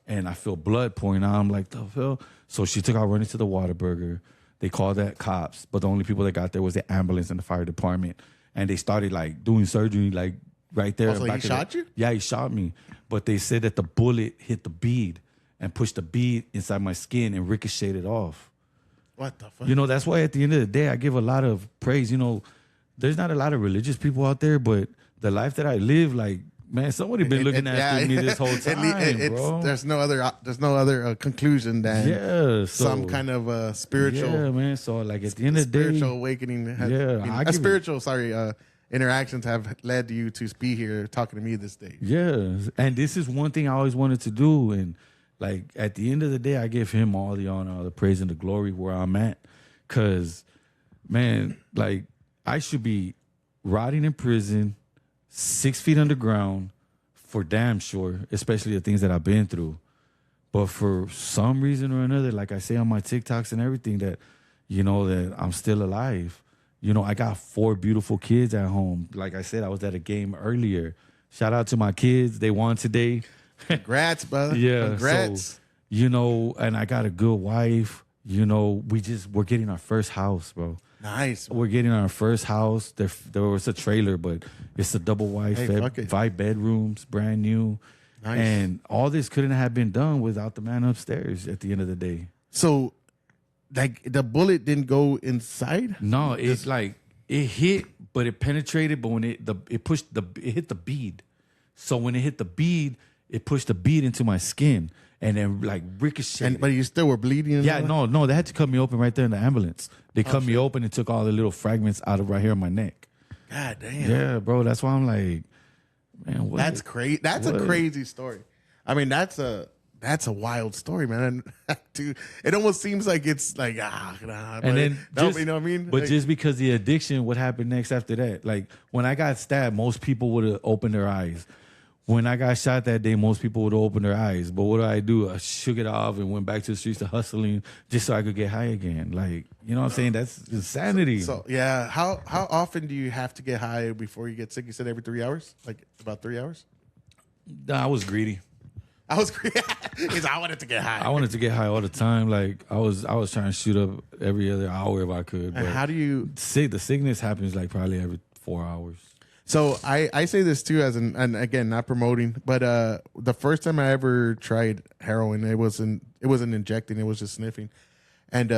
And I feel blood pouring out. I'm like, the hell? So she took out running to the Whataburger. They called that cops, but the only people that got there was the ambulance and the fire department. And they started like doing surgery, like right there. So he shot you? Yeah, he shot me. But they said that the bullet hit the bead and pushed the bead inside my skin and ricocheted off. What the fuck? That's why at the end of the day, I give a lot of praise. There's not a lot of religious people out there, but the life that I live, like, man, somebody been looking after me this whole time, bro. There's no other conclusion than some so- kind of spiritual. Yeah, man. So like at the end of the day, spiritual awakening. Interactions have led you to be here talking to me this day. yeah. And this is one thing I always wanted to do. And like at the end of the day, I give him all the honor, all the praise, and the glory where I'm at. Cause, man, like I should be rotting in prison, 6 feet underground, for damn sure. Especially the things that I've been through. But for some reason or another, like I say on my TikToks and everything, that that I'm still alive. I got 4 beautiful kids at home. Like I said, I was at a game earlier. Shout out to my kids. They won today. Congrats, brother. Yeah. Congrats. So, and I got a good wife. We're getting our first house, bro. Nice. We're getting our first house. There was a trailer, but it's a double wide, fuck it. 5 bedrooms, brand new. Nice. And all this couldn't have been done without the man upstairs at the end of the day. So, like, the bullet didn't go inside? No, it's like it hit, but it penetrated. But when it hit the bead. So when it hit the bead, it pushed the bead into my skin, and then like ricocheted. But you still were bleeding? and Yeah, all that? no, they had to cut me open right there in the ambulance. They cut me open and took all the little fragments out of right here on my neck. God damn. Yeah, bro. That's why I'm like, man, what? That's crazy. That's a crazy story. I mean, that's that's a wild story, man. Dude, it almost seems like it's like nah, And then you know what I mean? But Like, just because the addiction, what happened next after that? Like when I got stabbed, most people would have opened their eyes. When I got shot that day, most people would open their eyes. But what do? I shook it off and went back to the streets of hustling just so I could get high again. Like, you know what I'm saying? That's insanity. so yeah, how often do you have to get high before you get sick? You said every 3 hours, like about 3 hours. Nah, I was greedy. I was I wanted to get high. I wanted to get high all the time. Like I was trying to shoot up every other hour if I could. But And how do you? the sickness happens like probably every 4 hours. So I say this too and again, not promoting, but the first time I ever tried heroin, it wasn't injecting, it was just sniffing, and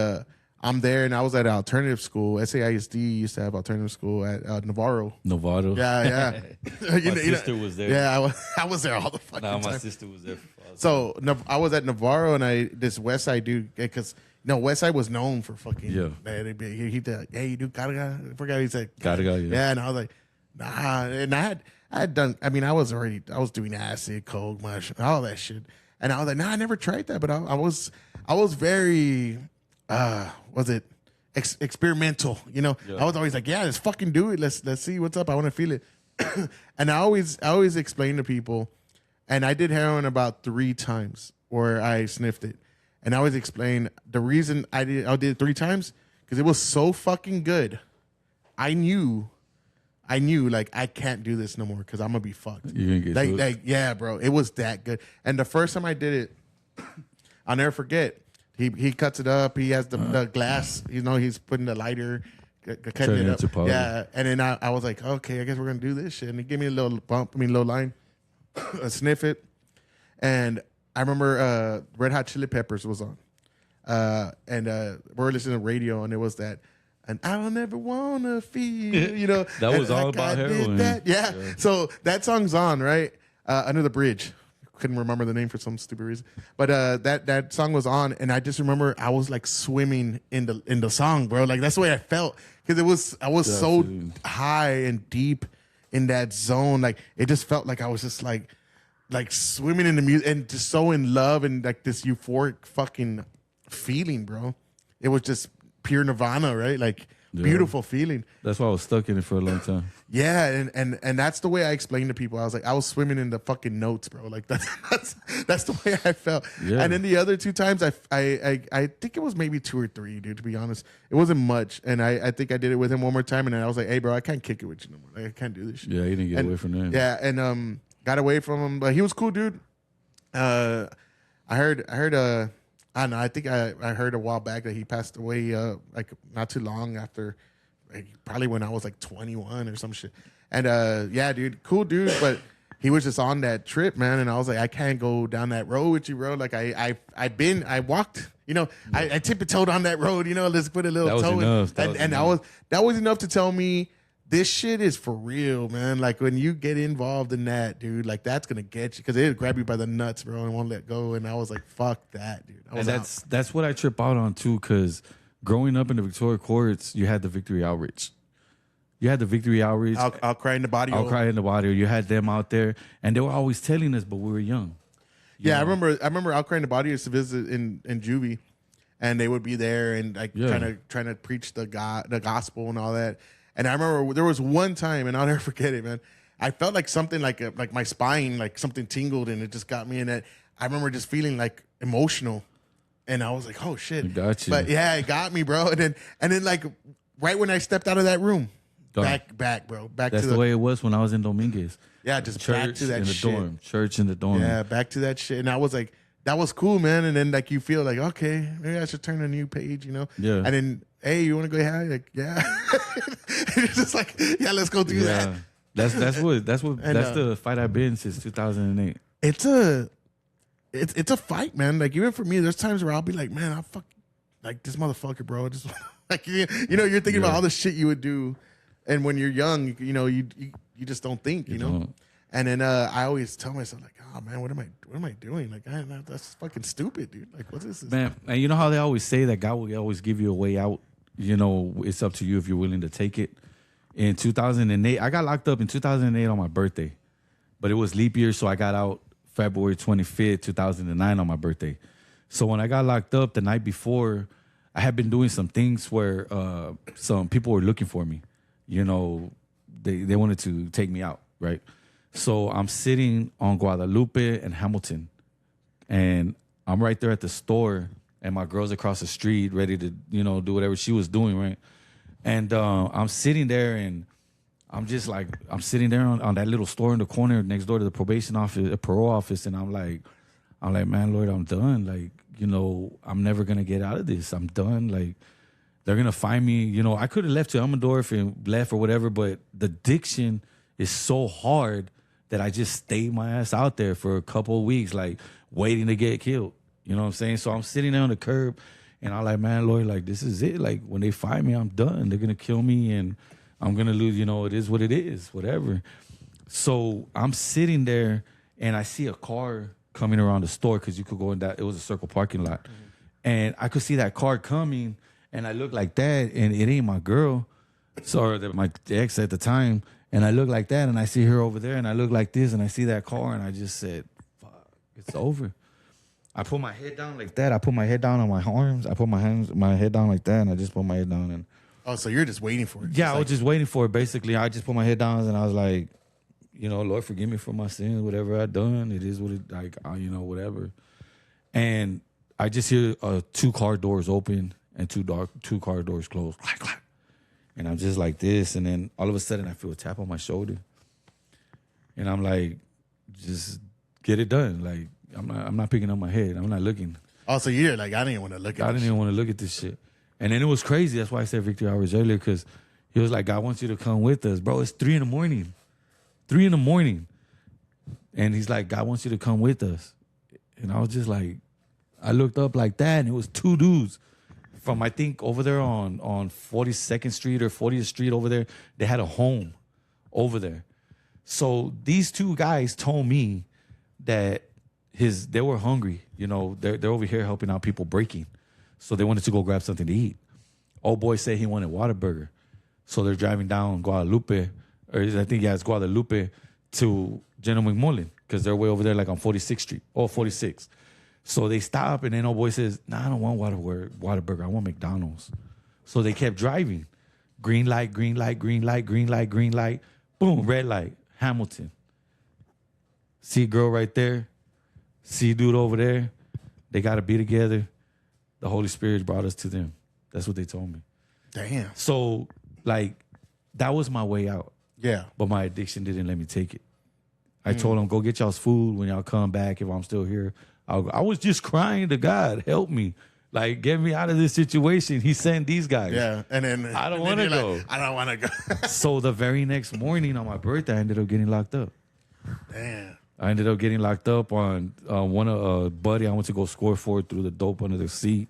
I'm there, and I was at alternative school. SAISD used to have alternative school at Navarro. Novato. Yeah. My sister was there. Yeah, I was there all the fucking Nah, time. my sister was there. So I was at Navarro, and this West Side dude, because West Side was known for fucking man. He did, hey, you do gotta. I forgot he said Gotta. Yeah, and I was like, nah, and I had done. I mean, I was doing acid, coke, mush, all that shit, and I was like, nah, I never tried that, but I was very, was it experimental? I was always like, yeah, let's fucking do it. Let's see what's up. I want to feel it, and I always explain to people, and I did heroin about 3 times where I sniffed it, and I always explain the reason I did it 3 times because it was so fucking good. I knew like I can't do this no more because I'm gonna be fucked. You're gonna get like yeah, bro. It was that good. And the first time I did it, I'll never forget. He cuts it up. He has the glass. He's putting the lighter, cutting it up. Powder. Yeah. And then I was like, okay, I guess we're gonna do this shit. And he gave me a little bump. Little line. I sniff it, and I remember Red Hot Chili Peppers was on, and we were listening to radio, and it was that. And I don't ever wanna feel, That was all about heroin. Yeah. So that song's on, right? Under the Bridge. Couldn't remember the name for some stupid reason. But that song was on, and I just remember I was like swimming in the song, bro. Like that's the way I felt. Because I was so high and deep in that zone. Like it just felt like I was just like swimming in the music and just so in love and like this euphoric fucking feeling, bro. It was just pure nirvana, right? Like beautiful feeling. That's why I was stuck in it for a long time. Yeah, and that's the way I explained to people. I was like, I was swimming in the fucking notes, bro. Like that's the way I felt. Yeah. And then the other 2 times, I think it was maybe 2 or 3, dude. To be honest, it wasn't much. And I think I did it with him one more time, and then I was like, hey, bro, I can't kick it with you no more. Like, I can't do this shit. Yeah, he didn't get away from that. Yeah, and got away from him, but he was cool, dude. I heard. I don't know. I think I heard a while back that he passed away like not too long after, like, probably when I was like 21 or some shit. And yeah, dude, cool dude, but he was just on that trip, man. And I was like, I can't go down that road with you, bro. Like I walked, I tiptoed on that road, let's put a little toe in. And that was enough to tell me this shit is for real, man. Like when you get involved in that, dude, like that's gonna get you because it'll grab you by the nuts, bro, and won't let go. And I was like, fuck that, dude. And that's what I trip out on too, because growing up in the Victoria courts, you had the Victory Outreach. I'll cry in the body. I'll cry in the body. You had them out there, and they were always telling us, but we were young. Yeah, I remember I'll cry in the body used to visit in juvie, and they would be there and like trying to preach the gospel and all that. And I remember there was one time, and I'll never forget it, man. I felt like something like my spine, like something tingled, and it just got me in that. I remember just feeling like emotional, and I was like, "Oh shit!" It got you. But yeah, it got me, bro. And then like right when I stepped out of that room, back, bro. That's the way it was when I was in Dominguez. Yeah, just church back to that in the shit. dorm. Church in the dorm. Yeah, back to that shit. And I was like, that was cool, man. And then like you feel like, okay, maybe I should turn a new page, Yeah. And then, hey, you want to go high? Like, yeah. It's just like, yeah, let's go do that. That's the fight I've been since 2008. It's a fight, man. Like even for me, there's times where I'll be like, man, I fuck like this motherfucker, bro. Just like you're thinking about all the shit you would do, and when you're young, you just don't think, Don't. And then I always tell myself like, oh man, what am I doing? Like that's fucking stupid, dude. Like what's this? Man, and you know how they always say that God will always give you a way out. It's up to you if you're willing to take it. In 2008, I got locked up in 2008 on my birthday, but it was leap year, so I got out February 25th, 2009 on my birthday. So when I got locked up the night before, I had been doing some things where some people were looking for me. You know, they wanted to take me out, right? So I'm sitting on Guadalupe and Hamilton, and I'm right there at the store, and my girl's across the street ready to, you know, do whatever she was doing, right? And I'm sitting there, and I'm just like, I'm sitting there on that little store in the corner next door to the probation office, parole office, and I'm like, man, Lord, I'm done. Like, you know, I'm never gonna get out of this. I'm done. Like, they're gonna find me. You know, I could have left to Elmendorf and left or whatever, but the addiction is so hard that I just stayed my ass out there for a couple of weeks, like waiting to get killed. You know what I'm saying? So I'm sitting there on the curb, and I'm like, man, Lord, like, this is it. Like, when they find me, I'm done. They're gonna kill me, and I'm gonna lose. You know, it is what it is, whatever. So I'm sitting there, and I see a car coming around the store, because you could go in that. It was a circle parking lot, and I could see that car coming, and I look like that, and it ain't my girl, my ex at the time, and I look like that, and I see her over there, and I look like this, and I see that car, and I just said, "Fuck, it's over." I put my head down like that. I put my head down on my arms. I put my head down like that, and I just put my head down. And oh, so you're just waiting for it? Yeah, I was just waiting for it. Basically, I just put my head down, and I was like, you know, Lord, forgive me for my sins, whatever I done. It is what it, like, you know, whatever. And I just hear 2 car doors open and 2 car doors close. Clack, clack. And I'm just like this. And then all of a sudden I feel a tap on my shoulder. And I'm like, just get it done. Like, I'm not picking up my head. I'm not looking. Oh, so you're like, I didn't even want to look at I didn't even want to look at this shit. And then it was crazy. That's why I said victory hours earlier, because he was like, God wants you to come with us. Bro, it's 3 a.m. 3 a.m. And he's like, God wants you to come with us. And I was just like, I looked up like that, and it was 2 dudes from, I think, over there on 42nd Street or 40th Street over there. They had a home over there. So these 2 guys told me that they were hungry. You know, they're over here helping out people breaking. So they wanted to go grab something to eat. Old boy said he wanted Whataburger. So they're driving down Guadalupe, or I think, yeah, it's Guadalupe, to General McMullen, because they're way over there, like on 46th Street, or 46. So they stop, and then old boy says, nah, I don't want Whataburger. I want McDonald's. So they kept driving. Green light, green light, green light, green light, green light. Boom, red light, Hamilton. See girl right there. See dude over there. They got to be together. The Holy Spirit brought us to them. That's what they told me. Damn. So, like, that was my way out. Yeah. But my addiction didn't let me take it. I told them, go get y'all's food when y'all come back. If I'm still here, I was just crying to God, help me. Like, get me out of this situation. He sent these guys. Yeah. And then I don't want to go. Like, I don't want to go. So the very next morning on my birthday, I ended up getting locked up. Damn. I ended up getting locked up on one buddy I went to go score for, threw the dope under the seat.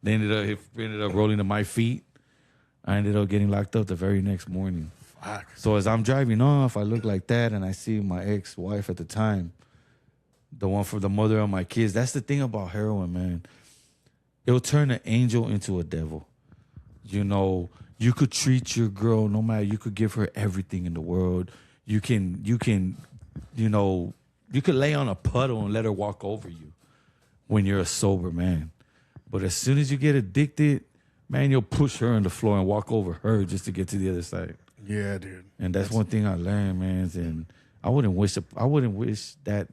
They ended up rolling to my feet. I ended up getting locked up the very next morning. Fuck. So as I'm driving off, I look like that, and I see my ex-wife at the time, the one for the mother of my kids. That's the thing about heroin, man. It'll turn an angel into a devil. You know, you could treat your girl no matter. You could give her everything in the world. You can, you know, you could lay on a puddle and let her walk over you when you're a sober man. But as soon as you get addicted, man, you'll push her on the floor and walk over her just to get to the other side. Yeah, dude. And that's one thing I learned, man. And I wouldn't wish that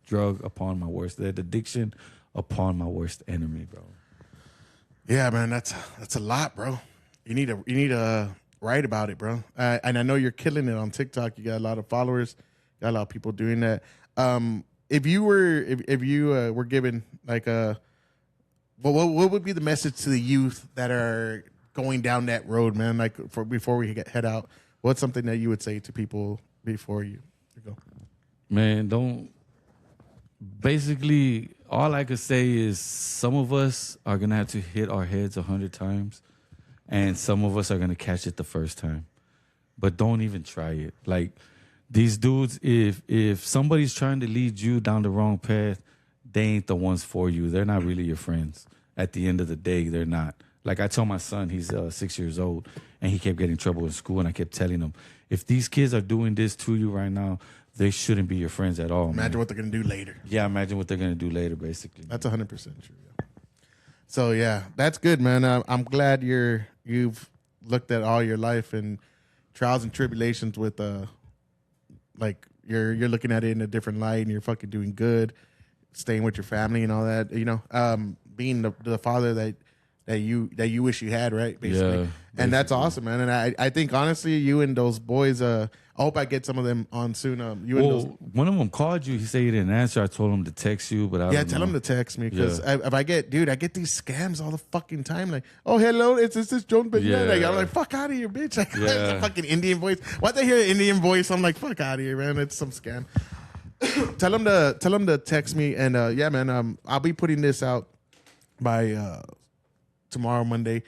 drug upon my worst, that addiction upon my worst enemy, bro. Yeah, man, that's a lot, bro. You need to write about it, bro. And I know you're killing it on TikTok. You got a lot of followers. Got a lot of people doing that. If you were given like what would be the message to the youth that are going down that road, man? Like before we head out, what's something that you would say to people before you go? Man, don't. Basically, all I could say is some of us are gonna have to hit our heads 100 times, and some of us are gonna catch it the first time. But don't even try it. Like these dudes, if somebody's trying to lead you down the wrong path, they ain't the ones for you. They're not really your friends. At the end of the day, they're not. Like I told my son, he's 6 years old, and he kept getting in trouble in school, and I kept telling him, if these kids are doing this to you right now, they shouldn't be your friends at all. Imagine man. what they're gonna do later. Yeah, imagine what they're gonna do later, basically. That's 100% true. Yeah. So yeah, that's good, man. I'm glad you've looked at all your life and trials and tribulations with like you're looking at it in a different light, and you're fucking doing good, staying with your family and all that. You know, being the father that you wish you had, right? Basically. Yeah, and that's basically. awesome, man. And I think honestly, you and those boys, I hope I get some of them on soon. You and those. Well, one of them called you. He said he didn't answer. I told him to text you, but I Yeah, don't tell know. him to text me because if I get these scams all the fucking time. Like, oh, hello, it's this Jones, but yeah, like, I'm like, fuck out of here, bitch. Like, it's a fucking Indian voice. Why they hear an Indian voice? I'm like, fuck out of here, man. It's some scam. tell him to text me, and yeah, man. I'll be putting this out by tomorrow, Monday.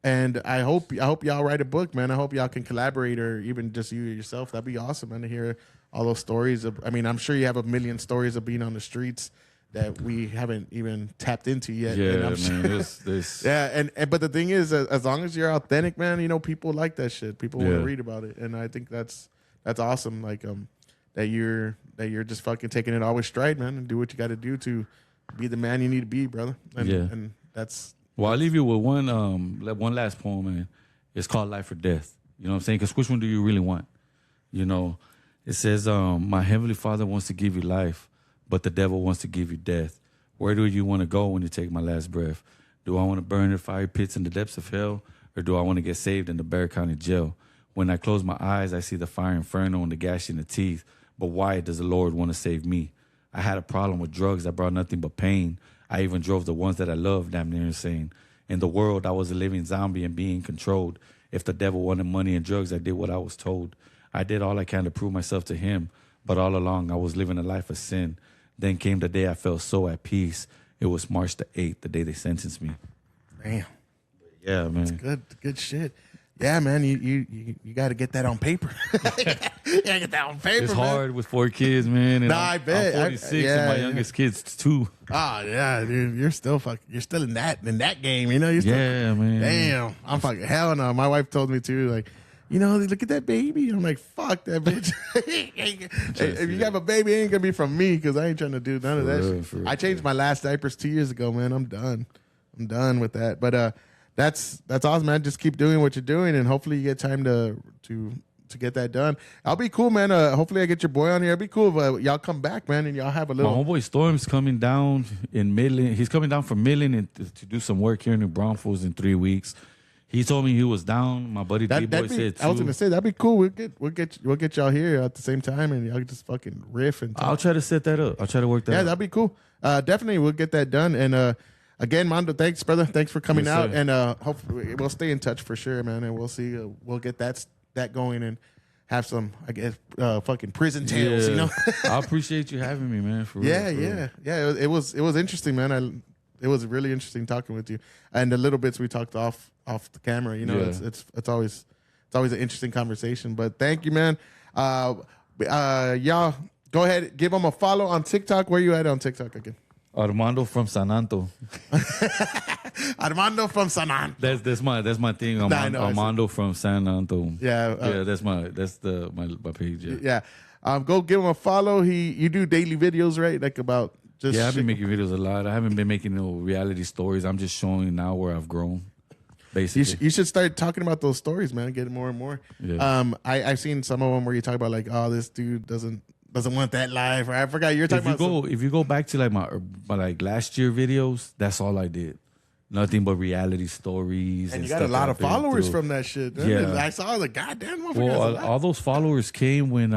And I hope y'all write a book, man. I hope y'all can collaborate, or even just you yourself. That'd be awesome, man, to hear all those stories. I mean, I'm sure you have a million stories of being on the streets that we haven't even tapped into yet. Yeah, and I'm man. sure, This. yeah, and but the thing is, as long as you're authentic, man, you know, people like that shit. People want to Yeah. read about it, and I think that's awesome. Like that you're just fucking taking it all with stride, man, and do what you got to do to be the man you need to be, brother. And, Yeah. and that's. Well, I'll leave you with one last poem, man. It's called Life or Death. You know what I'm saying? Because which one do you really want? You know, it says, my Heavenly Father wants to give you life, but the devil wants to give you death. Where do you want to go when you take my last breath? Do I want to burn in fire pits in the depths of hell, or do I want to get saved in the Bexar County jail? When I close my eyes, I see the fire inferno and the gash in the teeth. But why does the Lord want to save me? I had a problem with drugs that brought nothing but pain. I even drove the ones that I loved damn near insane. In the world, I was a living zombie and being controlled. If the devil wanted money and drugs, I did what I was told. I did all I can to prove myself to him, but all along I was living a life of sin. Then came the day I felt so at peace. It was March the 8th, the day they sentenced me. Damn. Yeah, man. Good shit. Yeah, man, you got to get that on paper. You got to get that on paper. It's man. hard with 4 kids, man. And Nah, I bet. I'm 46 yeah, and my yeah. youngest kid's 2. Oh yeah, dude, you're still in that game, you know. You're still, Yeah, man. Damn, I'm fucking hell no. My wife told me too, like, you know, look at that baby. I'm like, fuck that bitch. If you have a baby, it ain't gonna be from me because I ain't trying to do none of that shit. I changed my last diapers 2 years ago, man. I'm done with that. But that's awesome, man. Just keep doing what you're doing, and hopefully you get time to get that done. I'll be cool, man. Hopefully I get your boy on here. It'll be cool if y'all come back, man, and y'all have a My little. homeboy Storm's coming down in Midland. He's coming down from Midland and to do some work here in New Braunfels in 3 weeks. He told me he was down. My buddy D-Boy said too. I was gonna say that'd be cool. We'll get y'all here at the same time, and y'all just fucking riff and talk. I'll try to set that up. I'll try to work that Yeah, out. that'd be cool. Definitely, we'll get that done. And again, Mondo, thanks, brother. Thanks for coming Yes, out. sir. And hopefully, we'll stay in touch for sure, man. And we'll see. We'll get that going and have some, I guess, fucking prison tales. You know. I appreciate you having me, man. For real, Yeah, for real. yeah. It was interesting, man. It was really interesting talking with you, and the little bits we talked off the camera. You know, Yeah. it's always an interesting conversation. But thank you, man. Y'all go ahead, give them a follow on TikTok. Where you at on TikTok again? Armando from Sananto. Armando from Sananto. That's my thing. Nah, I know, I see. Armando from Sananto. Yeah, yeah. That's my page. Yeah. Yeah. Go give him a follow. You do daily videos, right? Like about just Yeah, I've been shit. making videos a lot. I haven't been making no reality stories. I'm just showing now where I've grown. Basically, You should start talking about those stories, man. Get more and more. Yeah. I've seen some of them where you talk about like, oh, this dude doesn't want that life, or I forgot you're talking about. If you go back to like my like last year videos, that's all I did. Nothing but reality stories. And you stuff got a lot that of I've been followers through. from that shit. Yeah. I saw the goddamn motherfucker. Well, all those followers came when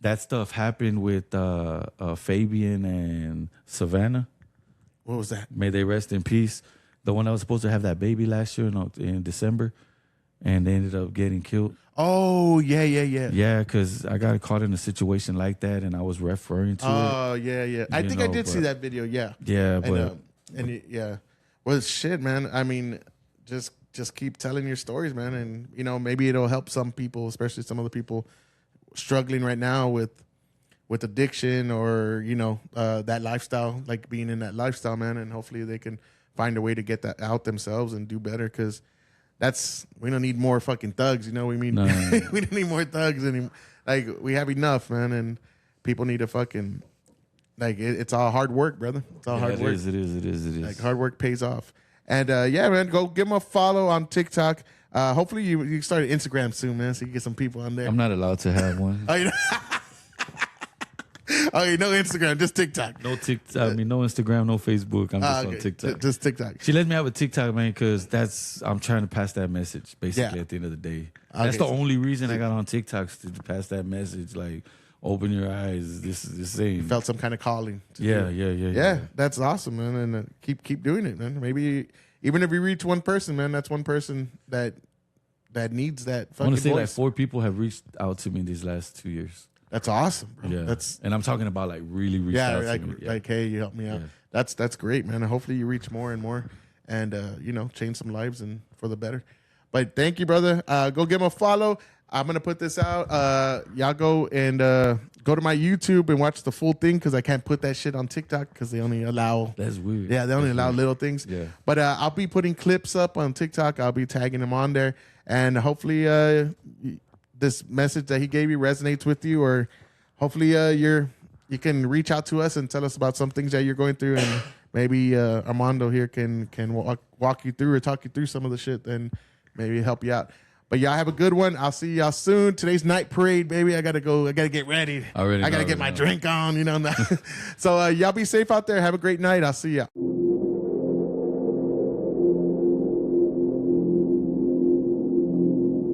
that stuff happened with Fabian and Savannah. What was that? May they rest in peace. The one that was supposed to have that baby last year in December, and they ended up getting killed. Oh, yeah. Yeah, because I got caught in a situation like that, and I was referring to it. Oh, yeah. I think I did see that video. Yeah. Yeah, but Yeah. Well, shit, man. I mean, just keep telling your stories, man, and you know maybe it'll help some people, especially some of the people struggling right now with addiction or you know that lifestyle, like being in that lifestyle, man, and hopefully they can find a way to get that out themselves and do better because we don't need more fucking thugs, you know what I mean? No. We don't need more thugs Like we have enough, man, and people need to fucking like it's all hard work, brother. It's all hard work. It is. Like hard work pays off. And yeah, man, go give him a follow on TikTok. Hopefully you start Instagram soon, man, so you can get some people on there. I'm not allowed to have one. Oh, you know? Oh, no Instagram, just TikTok. No TikTok. I mean, no Instagram, no Facebook. I'm just on TikTok. Just TikTok. She let me have a TikTok, man, because I'm trying to pass that message. Basically, at the end of the day, that's the only reason I got on TikTok to pass that message. Like, open your eyes. This is the same. Felt some kind of calling. Yeah. That's awesome, man, and keep doing it, man. Maybe even if you reach one person, man, that's one person that needs that fucking I want to say voice. like 4 people have reached out to me these last 2 years. That's awesome, bro. Yeah, and I'm talking about like really reached out to me. Yeah. Like, hey, you help me out. Yeah. That's great, man. And hopefully you reach more and more, and change some lives and for the better. But thank you, brother. Go give him a follow. I'm gonna put this out. Y'all go and go to my YouTube and watch the full thing because I can't put that shit on TikTok because they only allow. That's weird. Yeah, they only allow little things. Yeah. But I'll be putting clips up on TikTok. I'll be tagging them on there, and hopefully this message that he gave you resonates with you, or hopefully you can reach out to us and tell us about some things that you're going through, and maybe Armando here can walk you through or talk you through some of the shit and maybe help you out. But y'all have a good one. I'll see y'all soon. Today's night parade, baby. I gotta go. I gotta get ready. I gotta get my drink on. So y'all be safe out there. Have a great night. I'll see ya.